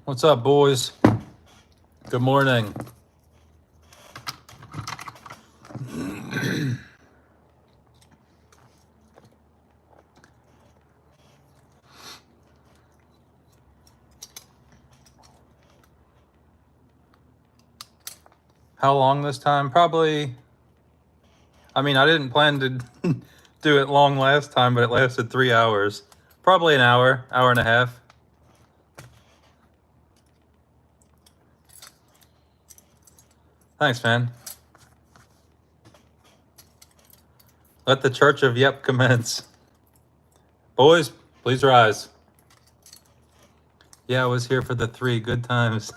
What's up, boys? Good morning. How long this time? Probably, I mean, I didn't plan to do it long last time, but it lasted 3 hours. Probably an hour, hour and a half. Thanks, man. Let the Church of Yep commence. Boys, please rise. Yeah, I was here for the 3 good times.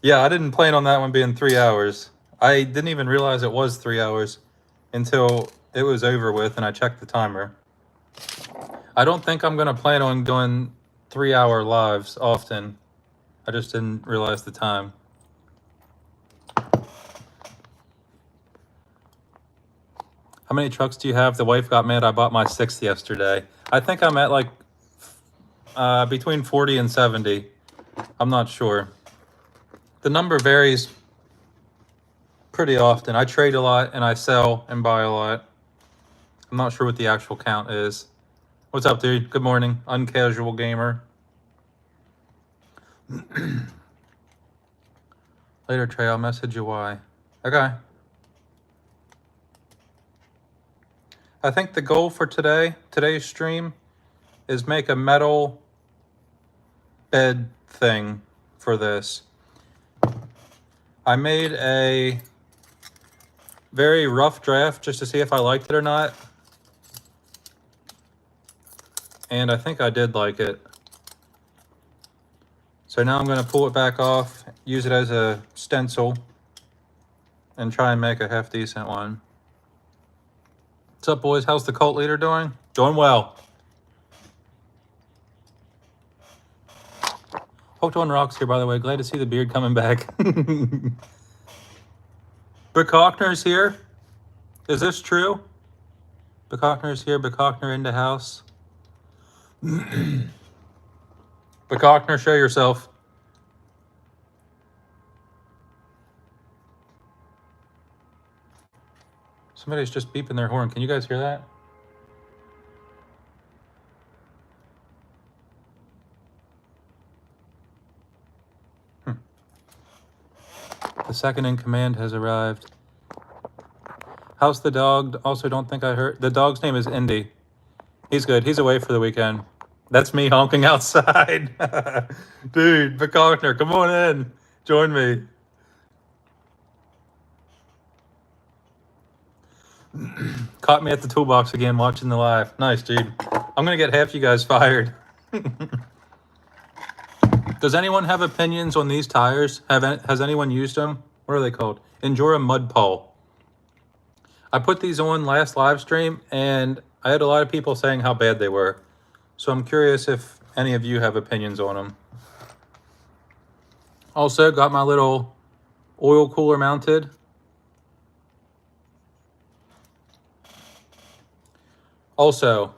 Yeah, I didn't plan on that one being 3 hours. I didn't even realize it was 3 hours until it was over with and I checked the timer. I don't think I'm going to plan on doing 3-hour lives often. I just didn't realize the time. How many trucks do you have? The wife got mad I bought my 6th yesterday. I think I'm at like between 40 and 70. I'm not sure. The number varies pretty often. I trade a lot and I sell and buy a lot. I'm not sure what the actual count is. What's up, dude? Good morning. Uncasual gamer. Later, Trey, I'll message you why. Okay. I think the goal for today's stream, is make a metal bed thing for this. I made a very rough draft just to see if I liked it or not. And I think I did like it. So now I'm going to pull it back off, use it as a stencil, and try and make a half decent one. What's up, boys? How's the cult leader doing? Doing well. Hooked on Rocks here, by the way. Glad to see the beard coming back. Becockner's here. Is this true? Becockner's here. Becockner in the house. Becockner, show yourself. Somebody's just beeping their horn. Can you guys hear that? The second in command has arrived. How's the dog? Also, don't think I heard. The dog's name is Indy. He's good. He's away for the weekend. That's me honking outside. Dude, Becockner, come on in. Join me. Caught me at the toolbox again watching the live. Nice, dude. I'm going to get half you guys fired. Does anyone have opinions on these tires? Has anyone used them? What are they called? Injora Mud Pole. I put these on last live stream, and I had a lot of people saying how bad they were. So I'm curious if any of you have opinions on them. Also, got my little oil cooler mounted. Also,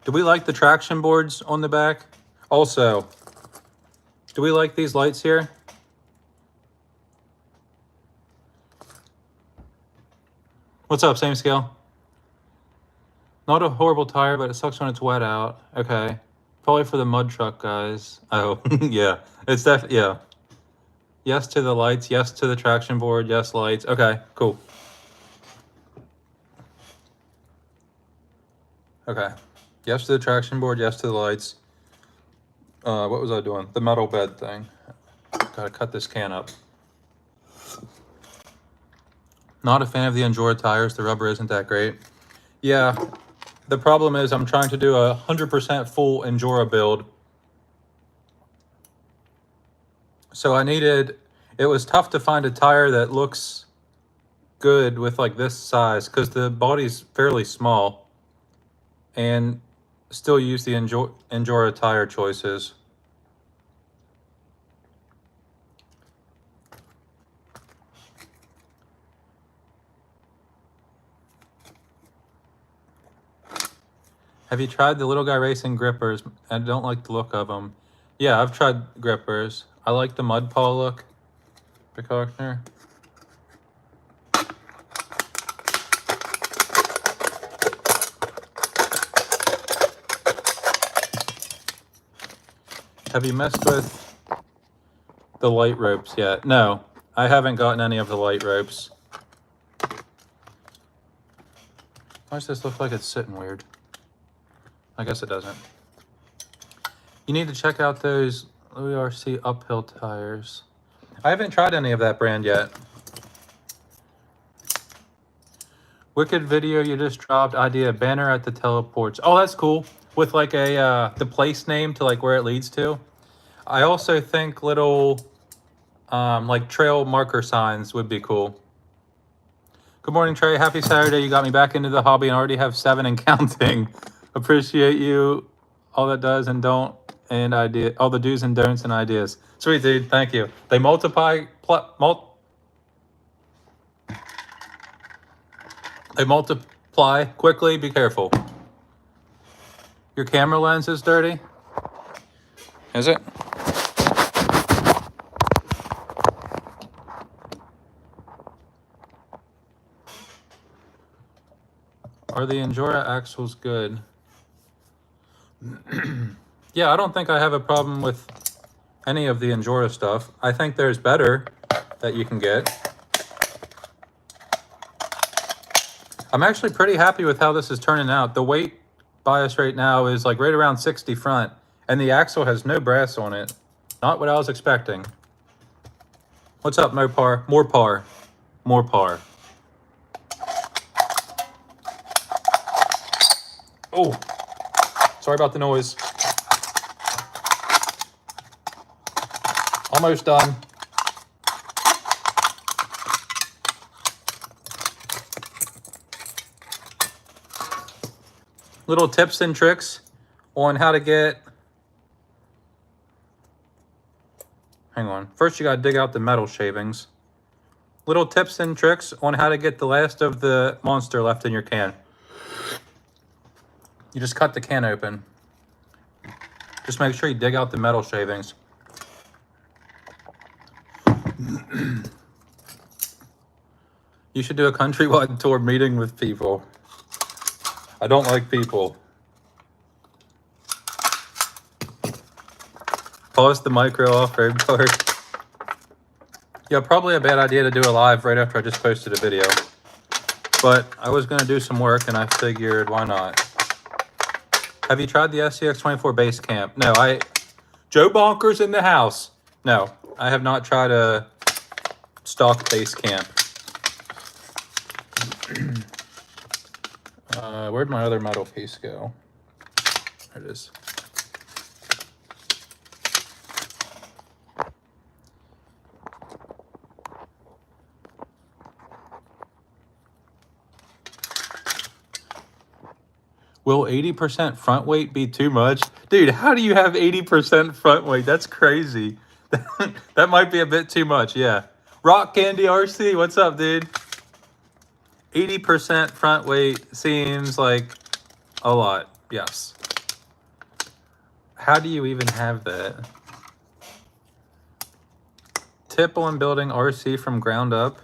do we like the traction boards on the back? Also, do we like these lights here? What's up, same scale? Not a horrible tire, but it sucks when it's wet out. Okay. Probably for the mud truck guys. Oh, yeah. It's definitely, yeah. Yes to the lights. Yes to the traction board. Yes, lights. Okay, cool. Okay. Yes to the traction board. Yes to the lights. What was I doing? The metal bed thing. Gotta cut this can up. Not a fan of the Injora tires. The rubber isn't that great. Yeah. The problem is I'm trying to do a 100% full Injora build. So it was tough to find a tire that looks good with like this size because the body's fairly small and still use the Injora tire choices. Have you tried the little guy racing grippers? I don't like the look of them. Yeah, I've tried grippers. I like the mud paw look, Procrastinator. Have you messed with the light ropes yet? No, I haven't gotten any of the light ropes. Why does this look like it's sitting weird? I guess it doesn't. You need to check out those ORC uphill tires. I haven't tried any of that brand yet. Wicked video you just dropped. Idea banner at the teleports. Oh, that's cool. With like a the place name to like where it leads to. I also think little like trail marker signs would be cool. Good morning, Trey. Happy Saturday. You got me back into the hobby and already have 7 and counting. Appreciate you. All that does and don't and idea. All the do's and don'ts and ideas. Sweet, dude. Thank you. They multiply. They multiply quickly. Be careful. Your camera lens is dirty. Is it? Are the Injora axles good? Yeah, I don't think I have a problem with any of the Injora stuff. I think there's better that you can get. I'm actually pretty happy with how this is turning out. The weight bias right now is like right around 60 front, and the axle has no brass on it. Not what I was expecting. What's up, Mopar? More par. More par. Oh, sorry about the noise. Almost done. Little tips and tricks on how to get... Hang on. First, you got to dig out the metal shavings. Little tips and tricks on how to get the last of the monster left in your can. You just cut the can open. Just make sure you dig out the metal shavings. You should do a countrywide tour meeting with people. I don't like people. Pause the micro off-road card. Yeah, probably a bad idea to do a live right after I just posted a video. But I was going to do some work and I figured, why not? Have you tried the SCX24 base camp? No, Joe Bonkers in the house. No, I have not tried a stock base camp. Where'd my other metal piece go? There it is. Will 80% front weight be too much? Dude, how do you have 80% front weight? That's crazy. That might be a bit too much, yeah. Rock Candy RC, what's up, dude? 80% front weight seems like a lot, yes. How do you even have that? Tip on building RC from ground up.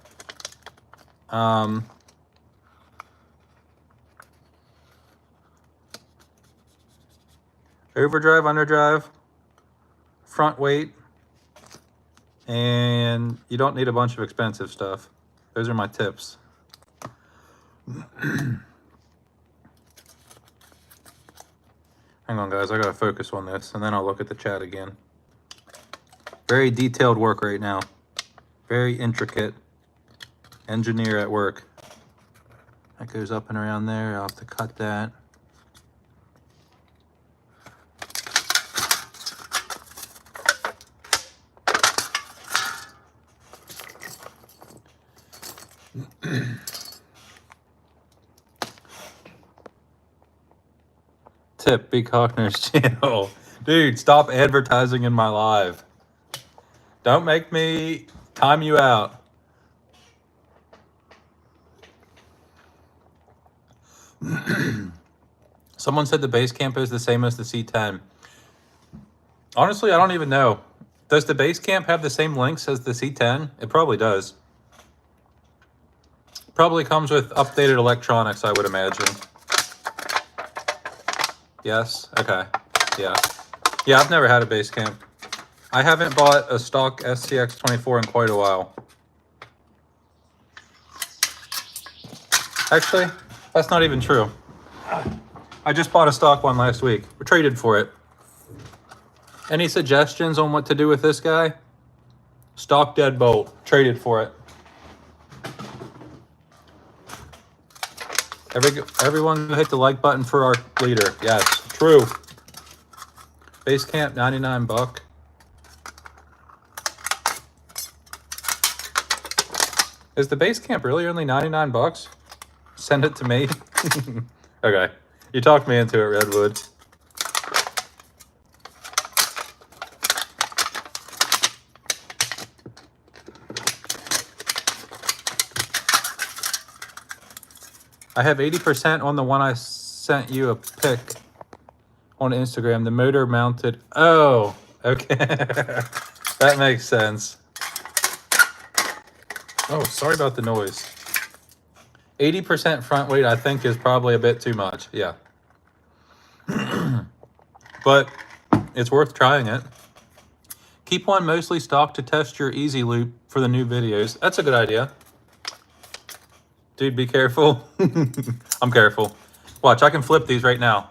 Overdrive, underdrive, front weight, and you don't need a bunch of expensive stuff. Those are my tips. Hang on, guys. I gotta focus on this, and then I'll look at the chat again. Very detailed work right now. Very intricate. Engineer at work. That goes up and around there. I'll have to cut that. Tip, B. Cochner's channel. Dude, stop advertising in my live. Don't make me time you out. Someone said the base camp is the same as the C10. Honestly, I don't even know. Does the base camp have the same links as the C10? It probably does. Probably comes with updated electronics, I would imagine. Yes? Okay. Yeah. Yeah, I've never had a base camp. I haven't bought a stock SCX24 in quite a while. Actually, that's not even true. I just bought a stock one last week. We traded for it. Any suggestions on what to do with this guy? Stock deadbolt. Traded for it. Everyone hit the like button for our leader. Yes, true. Base camp, 99 buck. Is the base camp really only 99 bucks? Send it to me. Okay. You talked me into it, Redwood. I have 80% on the one I sent you a pic on Instagram. The motor mounted. Oh, okay. That makes sense. Oh, sorry about the noise. 80% front weight, I think, is probably a bit too much. Yeah. But it's worth trying it. Keep one mostly stocked to test your easy loop for the new videos. That's a good idea. Dude, be careful. I'm careful. Watch, I can flip these right now.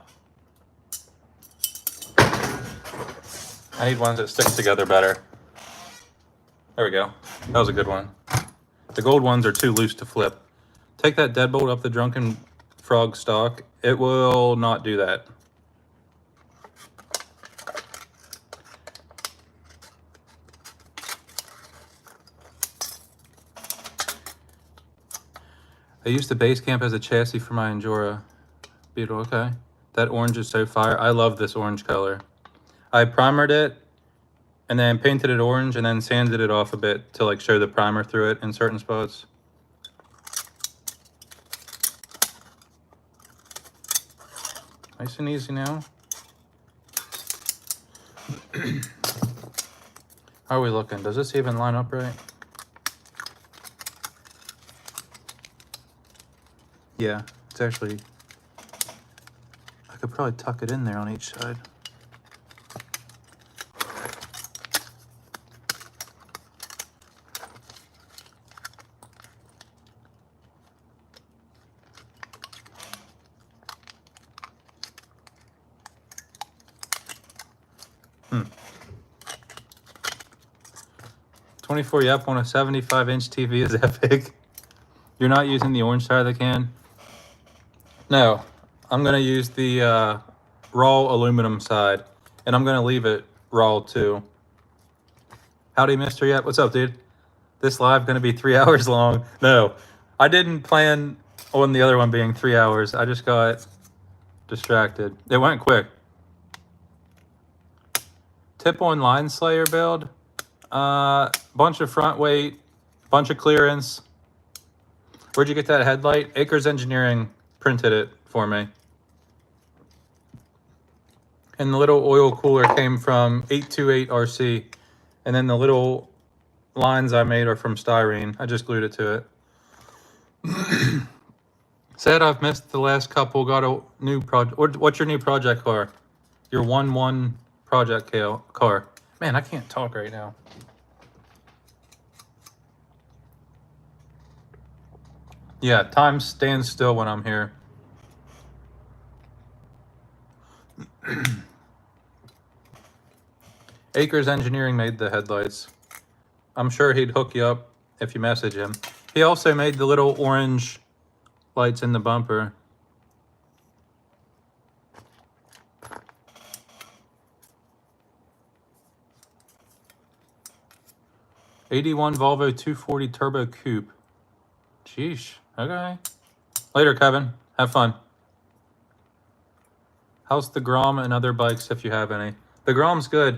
I need ones that stick together better. There we go. That was a good one. The gold ones are too loose to flip. Take that deadbolt up the Drunken Frog stock. It will not do that. I used the base camp as a chassis for my Injora Beetle. Okay. That orange is so fire. I love this orange color. I primered it and then painted it orange and then sanded it off a bit to like show the primer through it in certain spots. Nice and easy now. How are we looking? Does this even line up right? Yeah, it's actually, I could probably tuck it in there on each side. Hmm. 24 yep on a 75-inch TV is epic. You're not using the orange side of the can? No, I'm going to use the raw aluminum side, and I'm going to leave it raw too. Howdy, Mr. Yep. What's up, dude? This live going to be 3 hours long. No, I didn't plan on the other one being 3 hours. I just got distracted. It went quick. Tip on line slayer build. Bunch of front weight, bunch of clearance. Where'd you get that headlight? Acres Engineering printed it for me. And the little oil cooler came from 828 RC. And then the little lines I made are from styrene. I just glued it to it. Said I've missed the last couple. Got a new project. What's your new project car? Your 1-1 project car. Man, I can't talk right now. Yeah, time stands still when I'm here. Acres Engineering made the headlights. I'm sure he'd hook you up if you message him. He also made the little orange lights in the bumper. '81 Volvo 240 Turbo Coupe. Sheesh. Okay. Later, Kevin. Have fun. How's the Grom and other bikes if you have any? The Grom's good.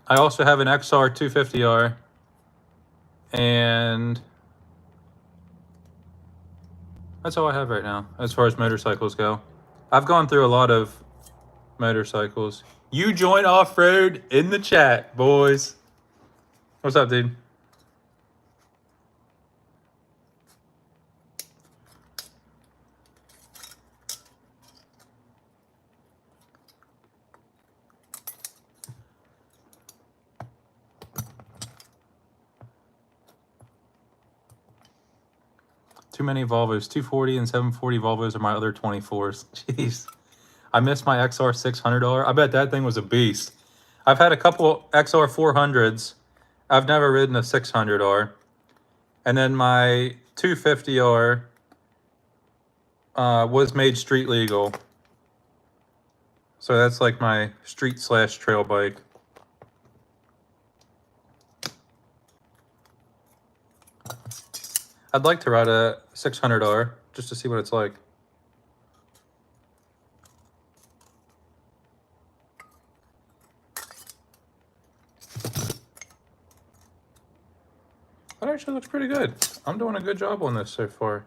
I also have an XR 250R. And that's all I have right now as far as motorcycles go. I've gone through a lot of motorcycles. You join off-road in the chat, boys. What's up, dude? Too many Volvos. 240 and 740 Volvos are my other 24s. Jeez. I missed my XR $600. I bet that thing was a beast. I've had a couple XR 400s. I've never ridden a 600R. And then my 250R was made street legal. So that's like my street / trail bike. I'd like to ride a 600R just to see what it's like. That actually looks pretty good. I'm doing a good job on this so far.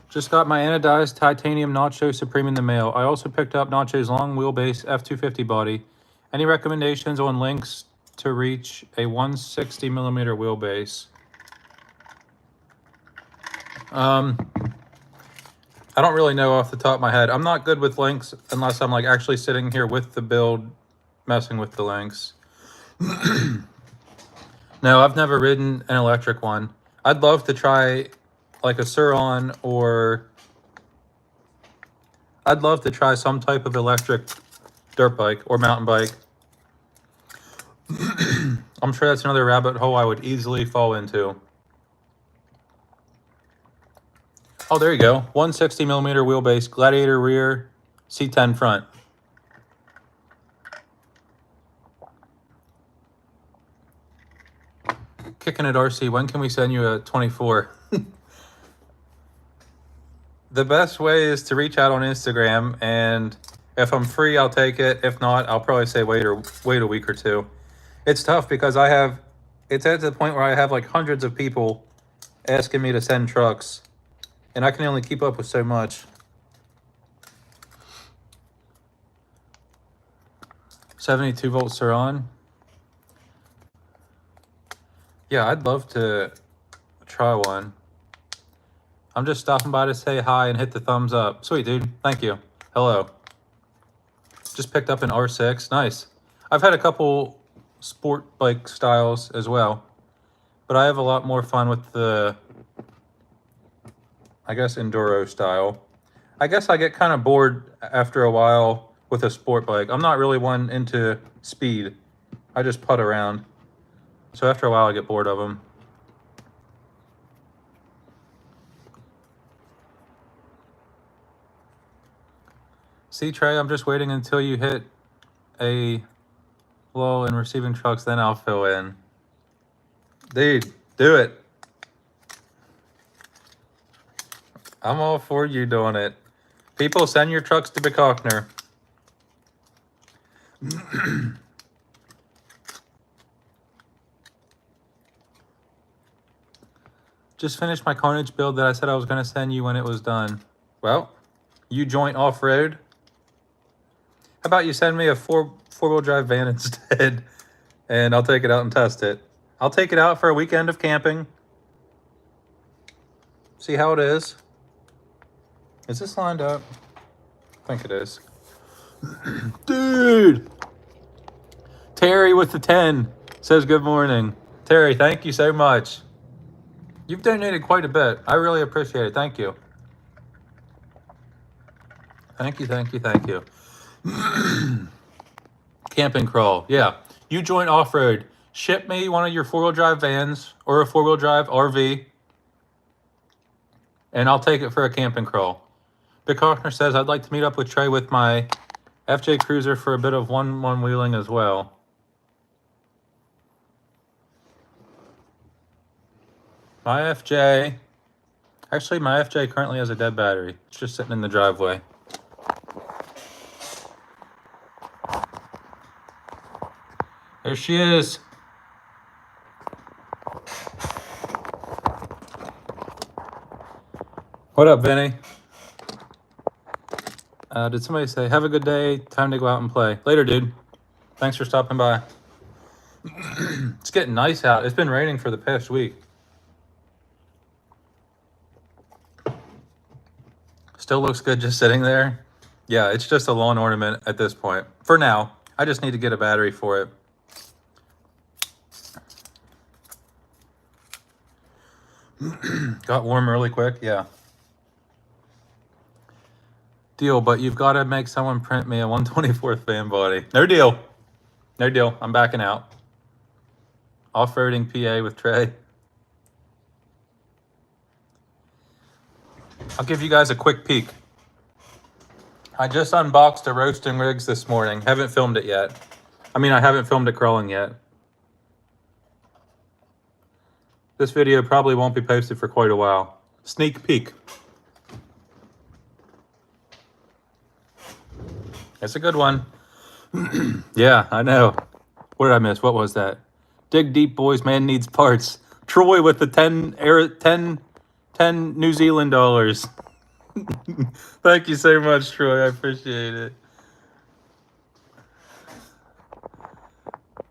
Just got my anodized titanium Nacho Supreme in the mail. I also picked up Nacho's long wheelbase F250 body. Any recommendations on links to reach a 160 millimeter wheelbase? I don't really know off the top of my head. I'm not good with links unless I'm like actually sitting here with the build, messing with the links. No, I've never ridden an electric one. I'd love to try like a Suron, or I'd love to try some type of electric dirt bike or mountain bike. I'm sure that's another rabbit hole I would easily fall into. Oh, there you go. 160 millimeter wheelbase, Gladiator rear, C10 front. Kicking it, RC. When can we send you a 24? The best way is to reach out on Instagram, and if I'm free, I'll take it. If not, I'll probably say wait a week or two. It's tough because it's at the point where I have like hundreds of people asking me to send trucks, and I can only keep up with so much. 72 volts are on. Yeah, I'd love to try one. I'm just stopping by to say hi and hit the thumbs up. Sweet, dude. Thank you. Hello. Just picked up an R6. Nice. I've had a couple sport bike styles as well, but I have a lot more fun with the, I guess, enduro style. I guess I get kind of bored after a while with a sport bike. I'm not really one into speed. I just putt around. So after a while, I get bored of them. See, Trey, I'm just waiting until you hit a lull in receiving trucks, then I'll fill in. Dude, do it. I'm all for you doing it. People, send your trucks to Bicockner. Just finished my Carnage build that I said I was going to send you when it was done. Well, you joint off-road. How about you send me a four-wheel drive van instead, and I'll take it out and test it. I'll take it out for a weekend of camping. See how it is. Is this lined up? I think it is. Dude! Terry with the 10 says good morning. Terry, thank you so much. You've donated quite a bit. I really appreciate it. Thank you. Thank you, thank you, thank you. Camping crawl. Yeah. You join off-road. Ship me one of your four-wheel drive vans or a four-wheel drive RV, and I'll take it for a camping crawl. Bicockner says, I'd like to meet up with Trey with my FJ Cruiser for a bit of one-wheeling as well. My FJ... Actually, my FJ currently has a dead battery. It's just sitting in the driveway. There she is. What up, Vinny? Did somebody say, have a good day, time to go out and play? Later, dude. Thanks for stopping by. It's getting nice out. It's been raining for the past week. Still looks good just sitting there. Yeah, it's just a lawn ornament at this point. For now. I just need to get a battery for it. Got warm really quick, yeah. Deal, but you've got to make someone print me a 1/24th fan body. No deal. No deal. I'm backing out. Off-roading PA with Trey. I'll give you guys a quick peek. I just unboxed a roasting rigs this morning. Haven't filmed it yet. I mean, I haven't filmed it crawling yet. This video probably won't be posted for quite a while. Sneak peek. It's a good one. Yeah, I know. What did I miss? What was that? Dig deep, boys. Man needs parts. Troy with the 10 New Zealand dollars. Thank you so much, Troy. I appreciate it.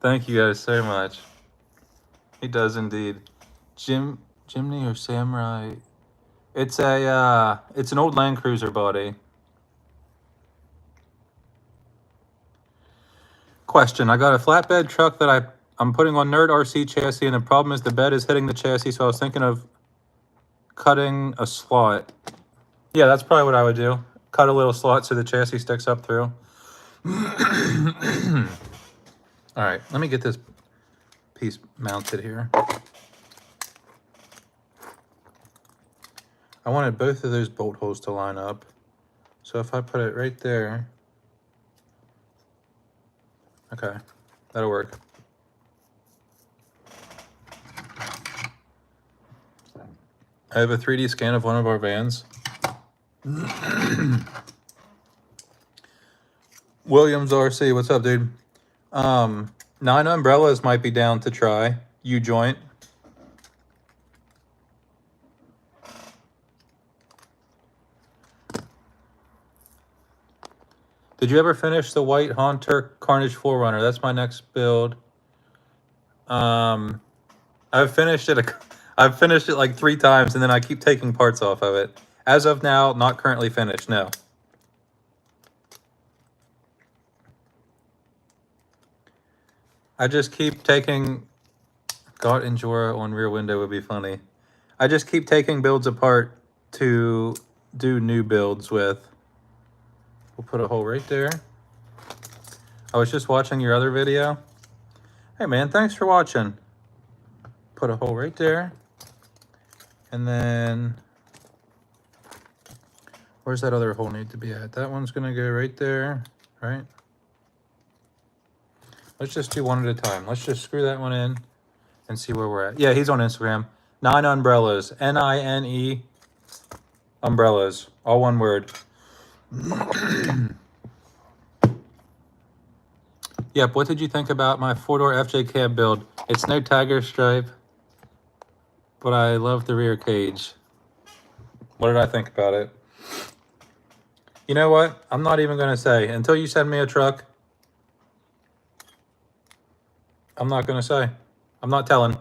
Thank you guys so much. He does indeed. Jimny or Samurai? It's an old Land Cruiser body. Question: I got a flatbed truck that I'm putting on Nerd RC chassis, and the problem is the bed is hitting the chassis, so I was thinking of cutting a slot. Yeah, that's probably what I would do. Cut a little slot so the chassis sticks up through. All right, let me get this piece mounted here. I wanted both of those bolt holes to line up. So if I put it right there, okay, that'll work. I have a 3D scan of one of our vans. Williams RC, what's up, dude? 9 Umbrellas might be down to try. U-joint. Did you ever finish the white Haunter Carnage 4Runner? That's my next build. I've finished it like 3 times, and then I keep taking parts off of it. As of now, not currently finished, no. I just keep taking... God, Injora on rear window would be funny. I just keep taking builds apart to do new builds with. We'll put a hole right there. I was just watching your other video. Hey man, thanks for watching. Put a hole right there. And then, where's that other hole need to be at? That one's gonna go right there, right? Let's just do one at a time. Let's just screw that one in and see where we're at. Yeah, he's on Instagram. 9 Umbrellas, N-I-N-E Umbrellas, all one word. Yep, what did you think about my 4-door FJ cab build? It's no tiger stripe, but I love the rear cage. What did I think about it? You know what? I'm not even going to say. Until you send me a truck, I'm not going to say. I'm not telling.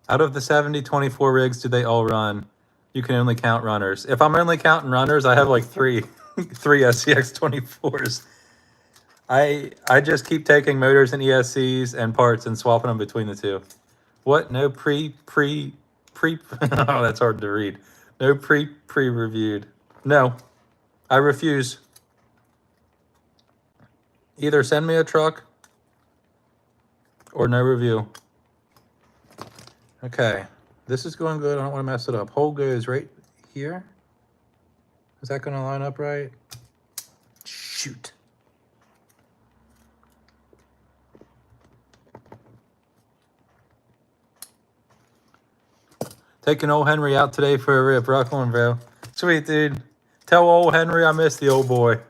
Out of the 70/24 rigs, do they all run? You can only count runners. If I'm only counting runners, I have like three SCX 24s. I just keep taking motors and ESCs and parts and swapping them between the two. What? No pre oh, that's hard to read. No pre-reviewed. No, I refuse. Either send me a truck or no review. Okay, this is going good. I don't want to mess it up. Hole goes right here. Is that going to line up right? Shoot. Taking old Henry out today for a rip. Rock on, bro. Sweet, dude. Tell old Henry I miss the old boy.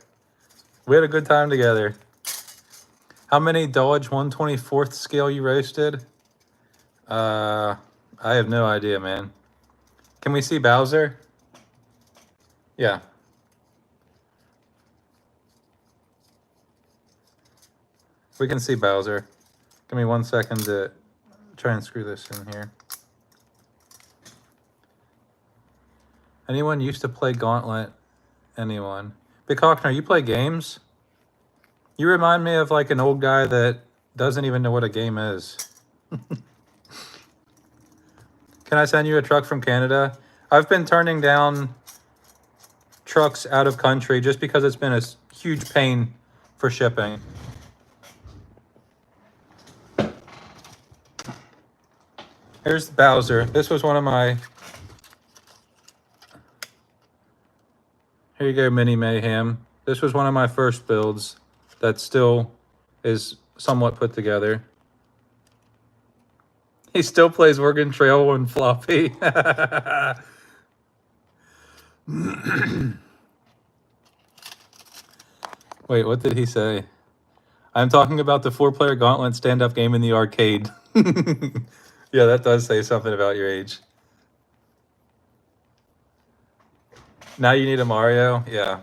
We had a good time together. How many Dodge 1/24th scale you roasted? I have no idea, man. Can we see Bowser? Yeah. We can see Bowser. Give me 1 second to try and screw this in here. Anyone used to play Gauntlet? Anyone? Big Hawkner, you play games? You remind me of like an old guy that doesn't even know what a game is. Can I send you a truck from Canada? I've been turning down trucks out of country just because it's been a huge pain for shipping. Here's Bowser. This was one of my... Here you go, Mini Mayhem. This was one of my first builds that still is somewhat put together. He still plays Oregon Trail on floppy. Wait, what did he say? I'm talking about the 4-player Gauntlet stand-up game in the arcade. Yeah, that does say something about your age. Now you need a Mario? Yeah.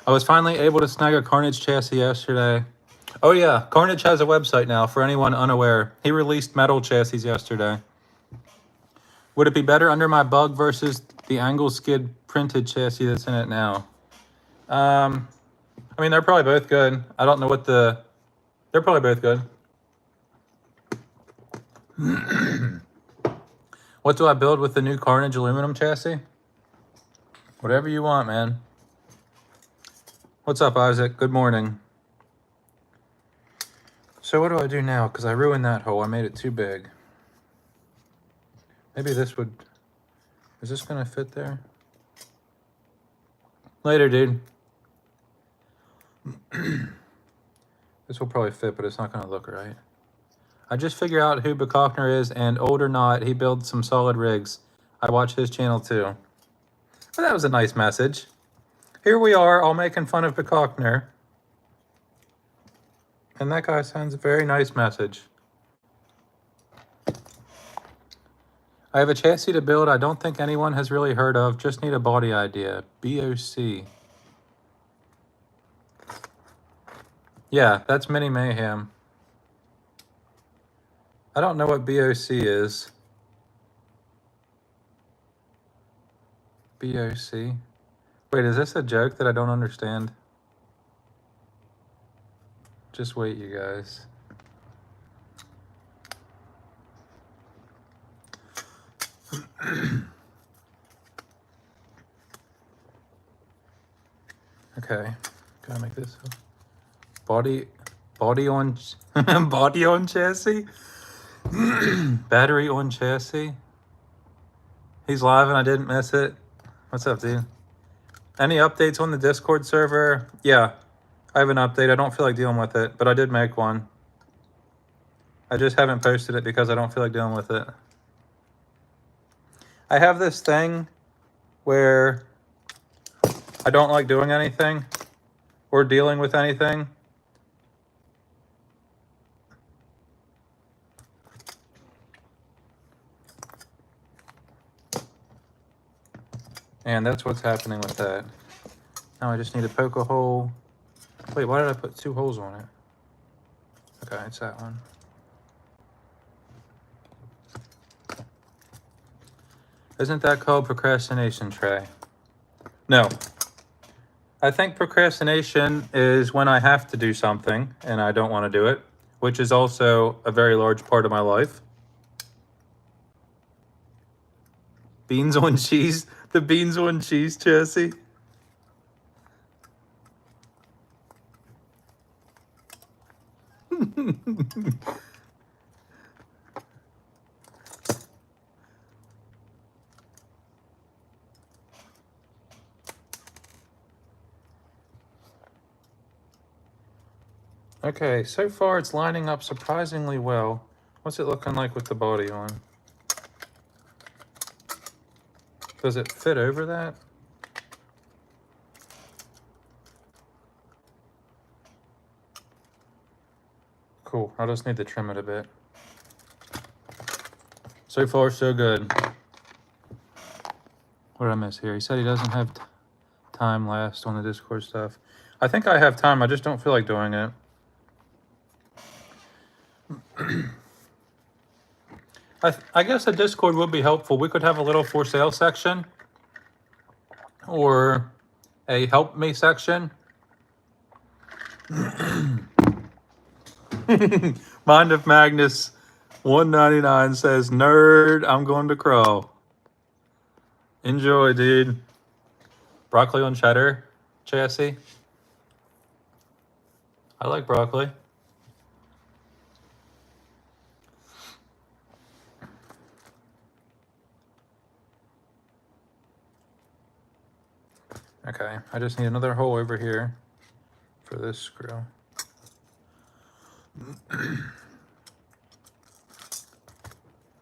I was finally able to snag a Carnage chassis yesterday. Oh yeah, Carnage has a website now for anyone unaware. He released metal chassis yesterday. Would it be better under my bug versus the angle skid printed chassis that's in it now? I mean, they're probably both good. I don't know what the... They're probably both good. What do I build with the new Carnage aluminum chassis? Whatever you want, man. What's up, Isaac? Good morning. So what do I do now? Because I ruined that hole. I made it too big. Maybe this would... Is this going to fit there? Later, dude. This will probably fit, but it's not going to look right. I just figured out who Bachner is, and old or not, he builds some solid rigs. I watch his channel too. Well, that was a nice message. Here we are, all making fun of Bachner. And that guy sends a very nice message. I have a chassis to build I don't think anyone has really heard of. Just need a body idea. BOC. Yeah, that's Mini Mayhem. I don't know what BOC is. BOC? Wait, is this a joke that I don't understand? Just wait, you guys. Okay, can I make this up? Body on body on chassis? Battery on chassis? He's live and I didn't miss it. What's up, dude? Any updates on the Discord server? Yeah, I have an update. I don't feel like dealing with it, but I did make one. I just haven't posted it because I don't feel like dealing with it. I have this thing where I don't like doing anything or dealing with anything. And that's what's happening with that. Now I just need to poke a hole. Wait, why did I put 2 holes on it? Okay, it's that one. Isn't that called procrastination, Trey? No. I think procrastination is when I have to do something and I don't want to do it, which is also a very large part of my life. Beans on cheese? The beans on cheese chassis? Okay, so far it's lining up surprisingly well. What's it looking like with the body on? Does it fit over that? Cool. I just need to trim it a bit. So far, so good. What did I miss here? He said he doesn't have time last on the Discord stuff. I think I have time. I just don't feel like doing it. I guess a Discord would be helpful. We could have a little for sale section or a help me section. Mind of Magnus 199 says, nerd, I'm going to crawl. Enjoy, dude. Broccoli on cheddar, Chassis. I like broccoli. Okay, I just need another hole over here for this screw.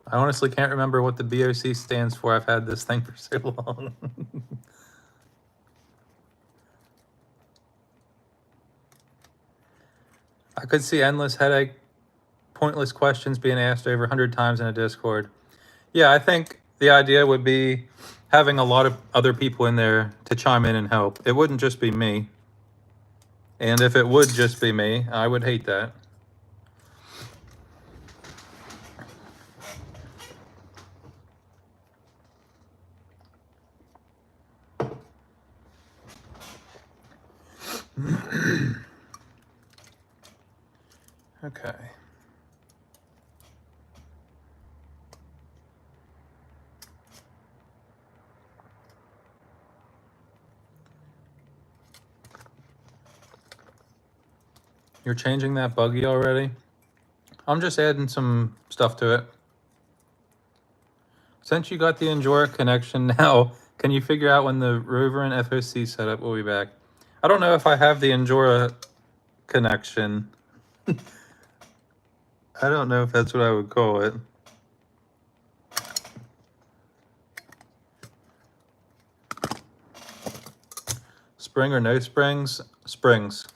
I honestly can't remember what the BOC stands for. I've had this thing for so long. I could see endless headache, pointless questions being asked over 100 times in a Discord. Yeah, I think the idea would be having a lot of other people in there to chime in and help. It wouldn't just be me. And if it would just be me, I would hate that. Okay. You're changing that buggy already? I'm just adding some stuff to it. Since you got the Injora connection now, can you figure out when the rover and FOC setup will be back? I don't know if I have the Injora connection. I don't know if that's what I would call it. Spring or no springs? Springs.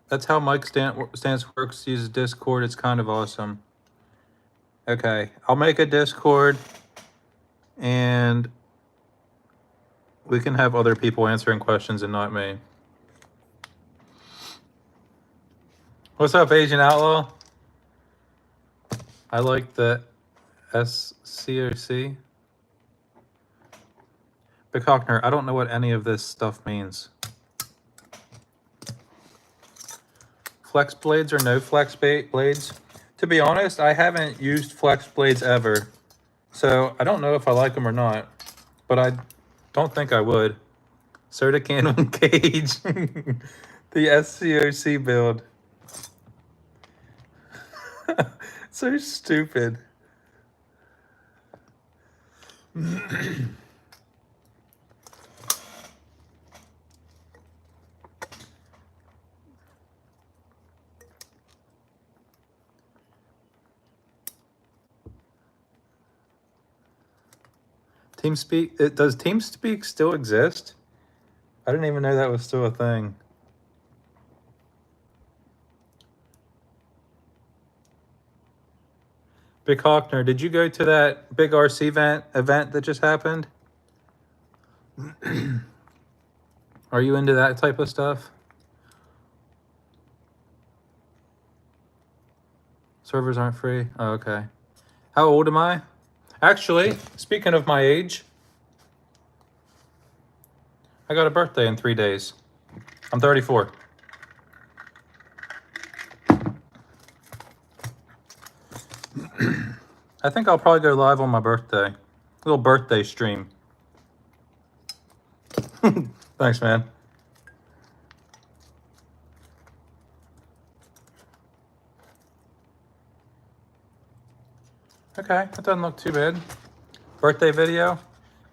That's how Mike Stance works, uses Discord. It's kind of awesome. Okay, I'll make a Discord and we can have other people answering questions and not me. What's up, Asian Outlaw? I like the SCOC. Big Hockner, I don't know what any of this stuff means. Flex blades or no flex blades? To be honest, I haven't used flex blades ever. So I don't know if I like them or not, but I don't think I would. Soda can on cage. The SCOC build. So stupid. TeamSpeak, does TeamSpeak still exist? I didn't even know that was still a thing. Big Hockner, did you go to that big RC event that just happened? Are you into that type of stuff? Servers aren't free? Oh, okay. How old am I? Actually, speaking of my age, I got a birthday in 3 days. I'm 34. I think I'll probably go live on my birthday. A little birthday stream. Thanks, man. Okay, that doesn't look too bad. Birthday video.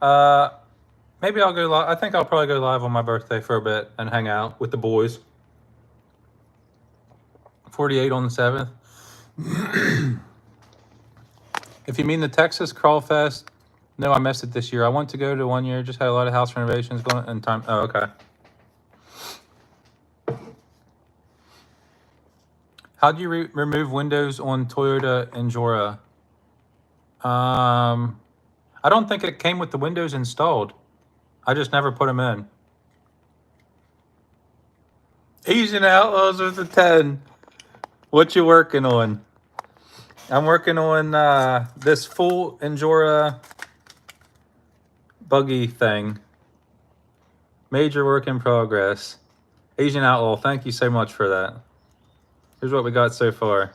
Maybe I'll go live. I think I'll probably go live on my birthday for a bit and hang out with the boys. 48 on the 7th. If you mean the Texas Crawl Fest, no, I missed it this year. I went to go to 1 year, just had a lot of house renovations going in time. Oh, okay. How do you remove windows on Toyota Injora? I don't think it came with the windows installed. I just never put them in. Asian Outlaws with a 10. What you working on? I'm working on this full Injora buggy thing. Major work in progress. Asian Outlaw, thank you so much for that. Here's what we got so far.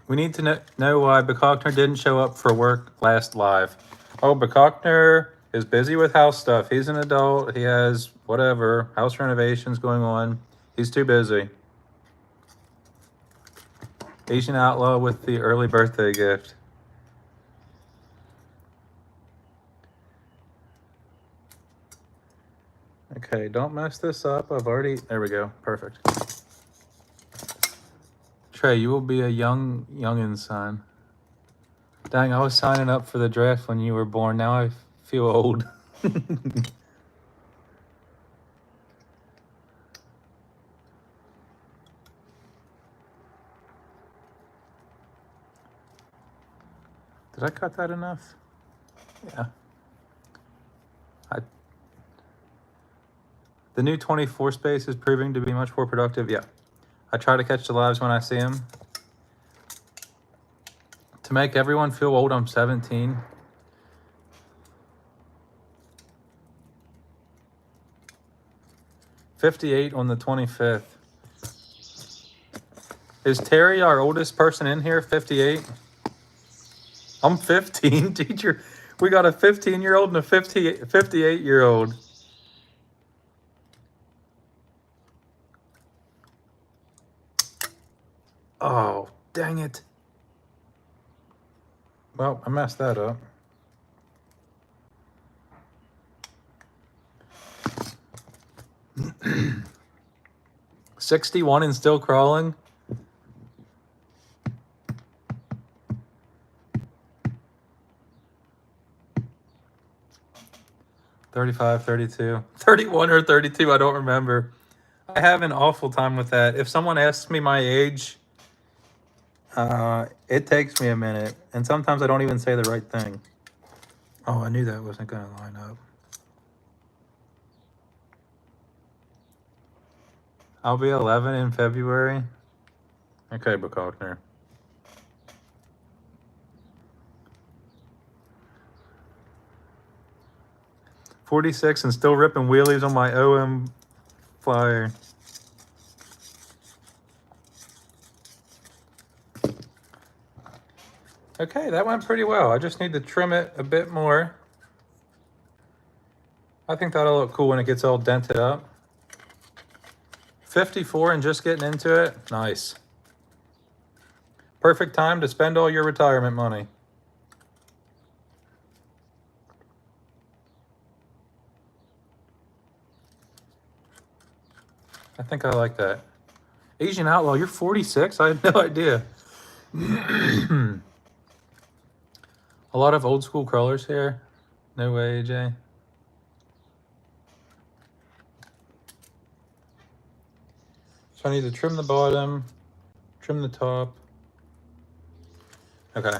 We need to know why Bachachner didn't show up for work last live. Oh, Bachachner is busy with house stuff. He's an adult. He has whatever, house renovations going on. He's too busy. Asian Outlaw with the early birthday gift. Okay, don't mess this up. There we go. Perfect. Trey, you will be a youngin' son. Dang, I was signing up for the draft when you were born. Now I feel old. Did I cut that enough? Yeah. The new 24 space is proving to be much more productive. Yeah. I try to catch the lives when I see them. To make everyone feel old, I'm 17. $58 on the 25th. Is Terry our oldest person in here? 58? I'm 15, teacher. We got a 15-year-old and a 58-year-old. Oh, dang it. Well, I messed that up. $61 and still crawling. $35, $32, $31 or $32. I don't remember. I have an awful time with that. If someone asks me my age, it takes me a minute, and sometimes I don't even say the right thing. Oh, I knew that wasn't going to line up. I'll be 11 in February. Okay, Bachachner. $46 and still ripping wheelies on my OM flyer. Okay, that went pretty well. I just need to trim it a bit more. I think that'll look cool when it gets all dented up. 54 and just getting into it. Nice. Perfect time to spend all your retirement money. I think I like that. Asian Outlaw, you're 46? I had no idea. A lot of old school crawlers here. No way, AJ. So I need to trim the bottom, trim the top. Okay.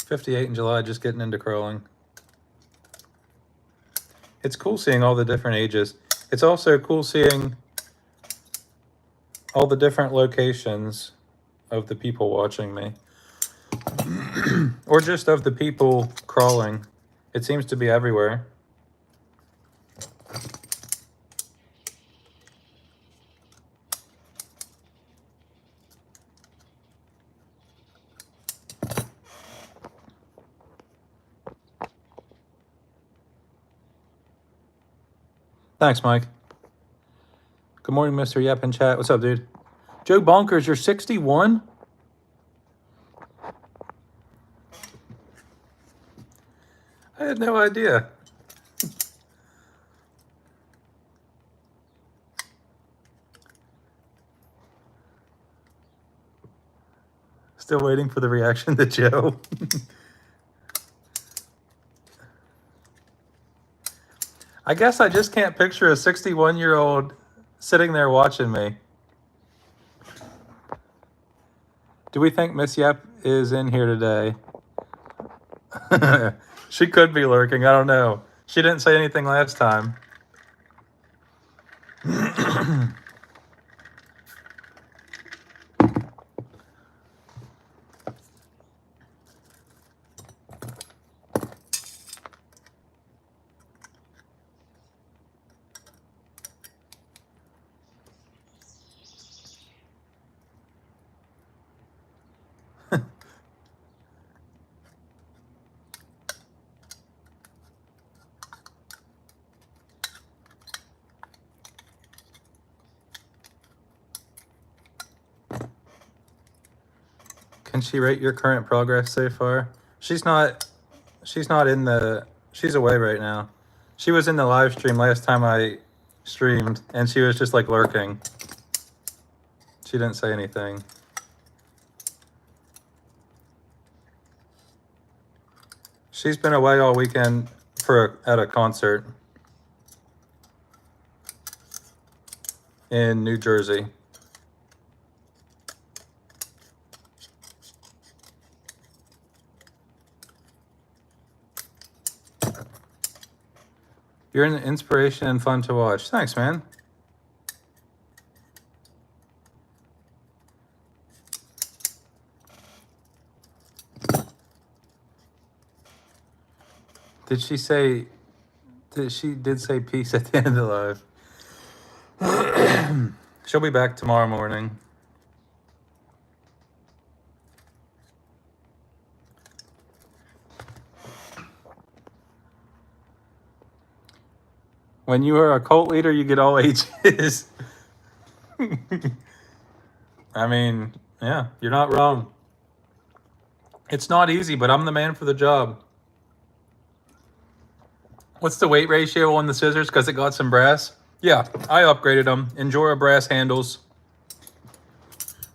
$58 in July, just getting into crawling. It's cool seeing all the different ages. It's also cool seeing all the different locations of the people watching me. Or just of the people crawling. It seems to be everywhere. Thanks, Mike. Good morning, Mr. Yep in chat. What's up, dude? Joe Bonkers, you're 61? had no idea. Still waiting for the reaction to Joe. I guess I just can't picture a 61-year-old sitting there watching me. Do we think Miss Yep is in here today? She could be lurking. I don't know. She didn't say anything last time. Can she rate your current progress so far? She's not in the, she's away right now. She was in the live stream last time I streamed, and she was just like lurking. She didn't say anything. She's been away all weekend at a concert in New Jersey. You're an inspiration and fun to watch. Thanks, man. She did say peace at the end of the live. She'll be back tomorrow morning. When you are a cult leader, you get all ages. I mean, yeah, you're not wrong. It's not easy, but I'm the man for the job. What's the weight ratio on the scissors? Because it got some brass. Yeah, I upgraded them. Injora brass handles.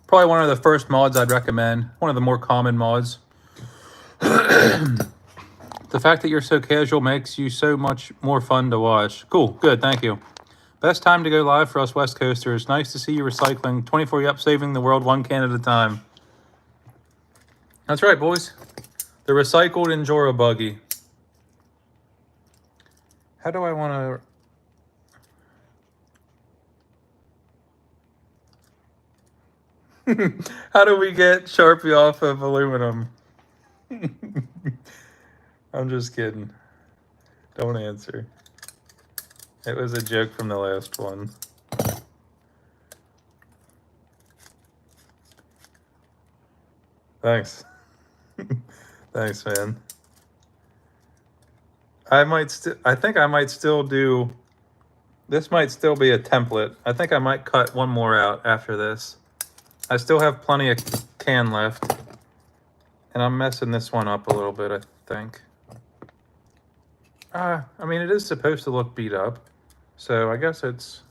Probably one of the first mods I'd recommend. One of the more common mods. The fact that you're so casual makes you so much more fun to watch. Cool, good, thank you. Best time to go live for us West Coasters. Nice to see you recycling. 24 Yep, saving the world one can at a time. That's right, boys. The recycled Injora buggy. How do I want to... How do we get Sharpie off of aluminum? I'm just kidding. Don't answer. It was a joke from the last one. Thanks. Thanks, man. I think I might still do... This might still be a template. I think I might cut one more out after this. I still have plenty of can left. And I'm messing this one up a little bit, I think. I mean, it is supposed to look beat up. So I guess it's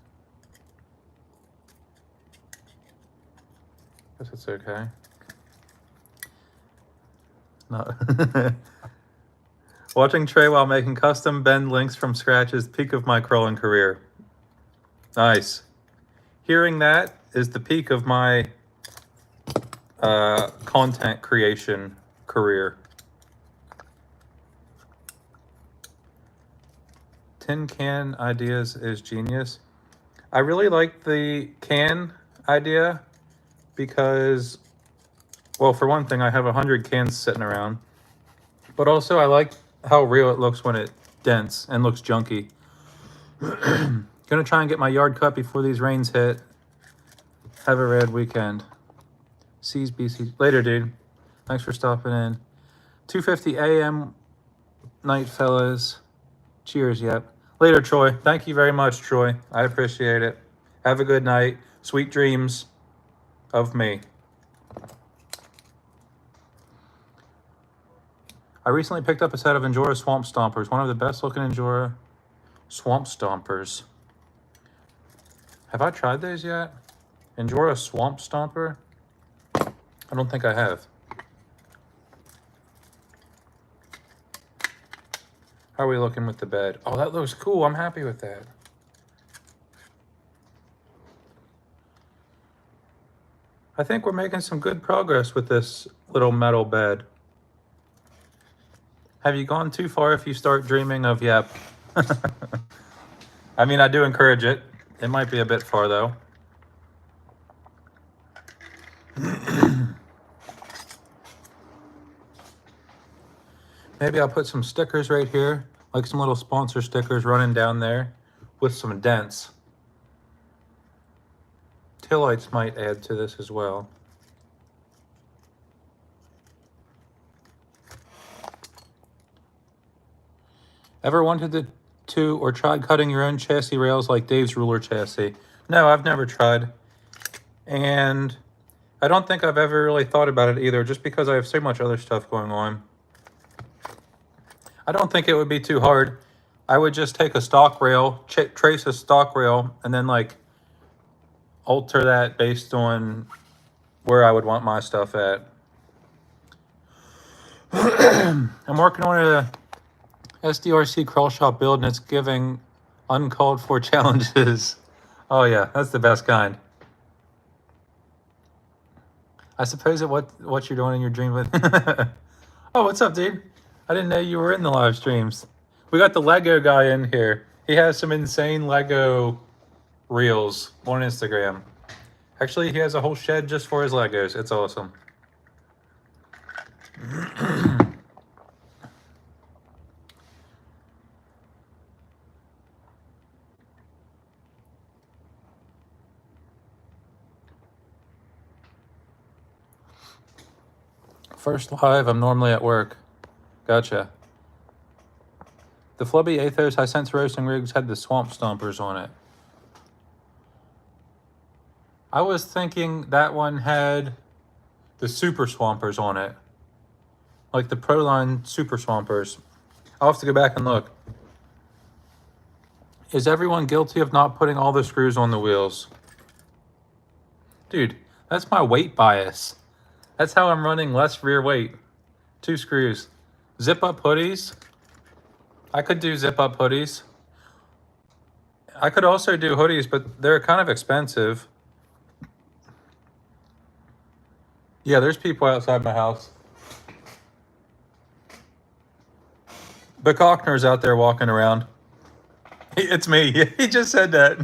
okay. No. Watching Trey while making custom bend links from scratch is the peak of my crawling career. Nice. Hearing that is the peak of my content creation career. Tin can ideas is genius. I really like the can idea because, well, for one thing, I have 100 cans sitting around, but also I like how real it looks when it dents and looks junky. Gonna try and get my yard cut before these rains hit. Have a rad weekend. C's BC. Later, dude. Thanks for stopping in. 2:50 a.m. night, fellas. Cheers, yep. Later, Troy. Thank you very much, Troy. I appreciate it. Have a good night. Sweet dreams of me. I recently picked up a set of Injora Swamp Stompers, one of the best looking Injora Swamp Stompers. Have I tried these yet? Injora Swamp Stomper? I don't think I have. How are we looking with the bed? Oh, that looks cool. I'm happy with that. I think we're making some good progress with this little metal bed. Have you gone too far if you start dreaming of yep? I mean, I do encourage it. It might be a bit far though. Maybe I'll put some stickers right here, like some little sponsor stickers running down there with some dents. Taillights might add to this as well. Ever wanted to or tried cutting your own chassis rails like Dave's ruler chassis? No, I've never tried. And I don't think I've ever really thought about it either, just because I have so much other stuff going on. I don't think it would be too hard. I would just take a stock rail, trace a stock rail, and then like alter that based on where I would want my stuff at. I'm working on a SDRC crawl shop build, and it's giving uncalled for challenges. Oh yeah, that's the best kind. I suppose that what you're doing in your dream with. Oh, what's up, dude? I didn't know you were in the live streams. We got the Lego guy in here. He has some insane Lego reels on Instagram. Actually, he has a whole shed just for his Legos. It's awesome. First live, I'm normally at work. Gotcha. The Flubby Athos High Sense Roasting Rigs had the Swamp Stompers on it. I was thinking that one had the Super Swampers on it. Like the Proline Super Swampers. I'll have to go back and look. Is everyone guilty of not putting all the screws on the wheels? Dude, that's my weight bias. That's how I'm running less rear weight. 2 screws. Zip up hoodies. I could do zip up hoodies. I could also do hoodies, but they're kind of expensive. Yeah, there's people outside my house. But Cockner's out there walking around. It's me. He just said that.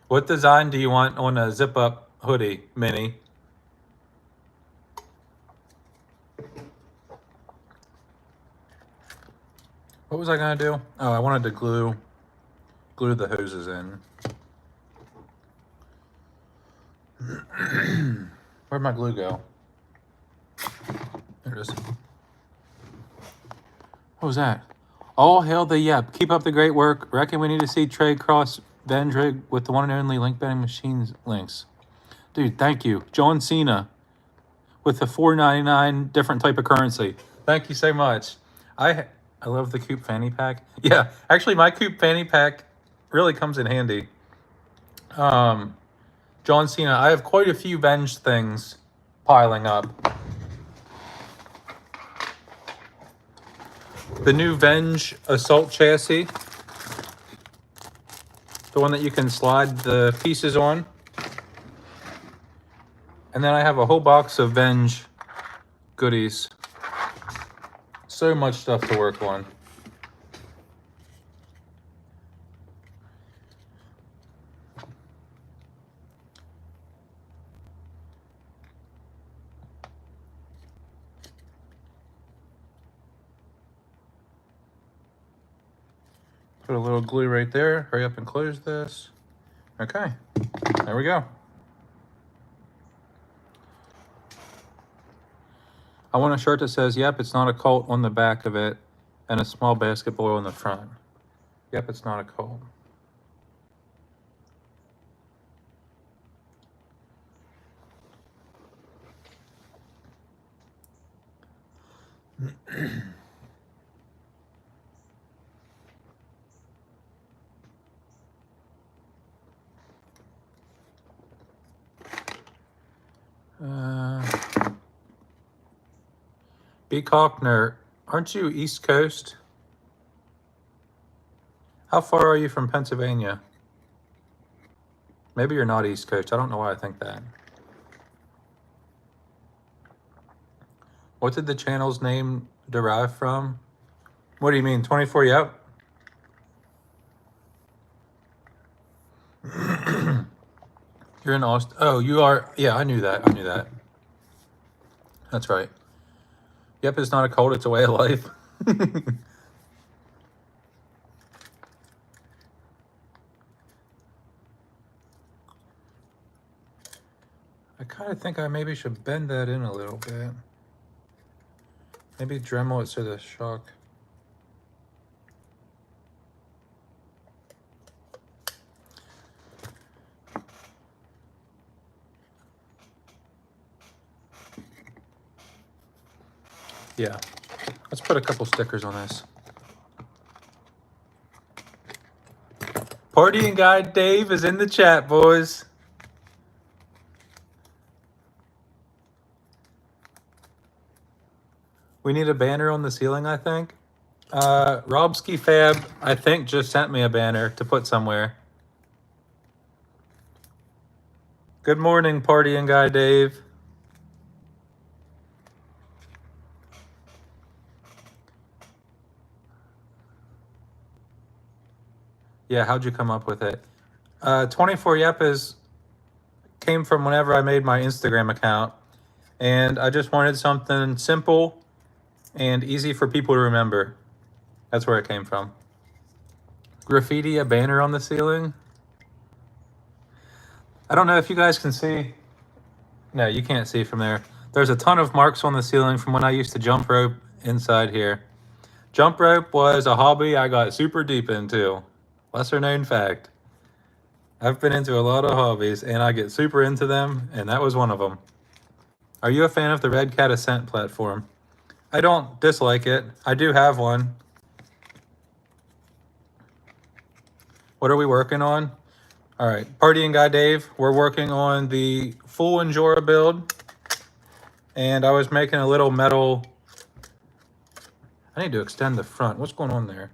What design do you want on a zip-up hoodie, Minnie? What was I gonna do? Oh, I wanted to glue the hoses in. Where'd my glue go? There it is. What was that? All hail the yep. Keep up the great work. Reckon we need to see Trey cross Vendrig with the one and only link betting machines links. Dude, thank you. John Cena with the $4.99 different type of currency. Thank you so much. I love the Coop fanny pack. Yeah, actually my Coop fanny pack really comes in handy. John Cena, I have quite a few Venge things piling up. The new Venge Assault chassis. The one that you can slide the pieces on. And then I have a whole box of Venge goodies. So much stuff to work on. Put a little glue right there. Hurry up and close this. Okay, there we go. I want a shirt that says, yep, it's not a cult on the back of it, and a small basketball on the front. Yep, it's not a cult. B. Cockner, aren't you East Coast? How far are you from Pennsylvania? Maybe you're not East Coast. I don't know why I think that. What did the channel's name derive from? What do you mean, 24 Yep? You're in Austin. Oh, you are. Yeah, I knew that. I knew that. That's right. Yep, it's not a cult, it's a way of life. I kind of think I maybe should bend that in a little bit. Maybe Dremel it so the shock. Yeah, let's put a couple stickers on this. Partying guy Dave is in the chat, boys. We need a banner on the ceiling, I think. Robski Fab, I think, just sent me a banner to put somewhere. Good morning, partying guy Dave. Yeah, how'd you come up with it? 24 Yep came from whenever I made my Instagram account. And I just wanted something simple and easy for people to remember. That's where it came from. Graffiti a banner on the ceiling? I don't know if you guys can see. No, you can't see from there. There's a ton of marks on the ceiling from when I used to jump rope inside here. Jump rope was a hobby I got super deep into. Lesser known fact. I've been into a lot of hobbies and I get super into them, and that was one of them. Are you a fan of the Red Cat Ascent platform? I don't dislike it. I do have one. What are we working on? All right, Partying Guy Dave, we're working on the full Injora build. And I was making a little metal. I need to extend the front. What's going on there?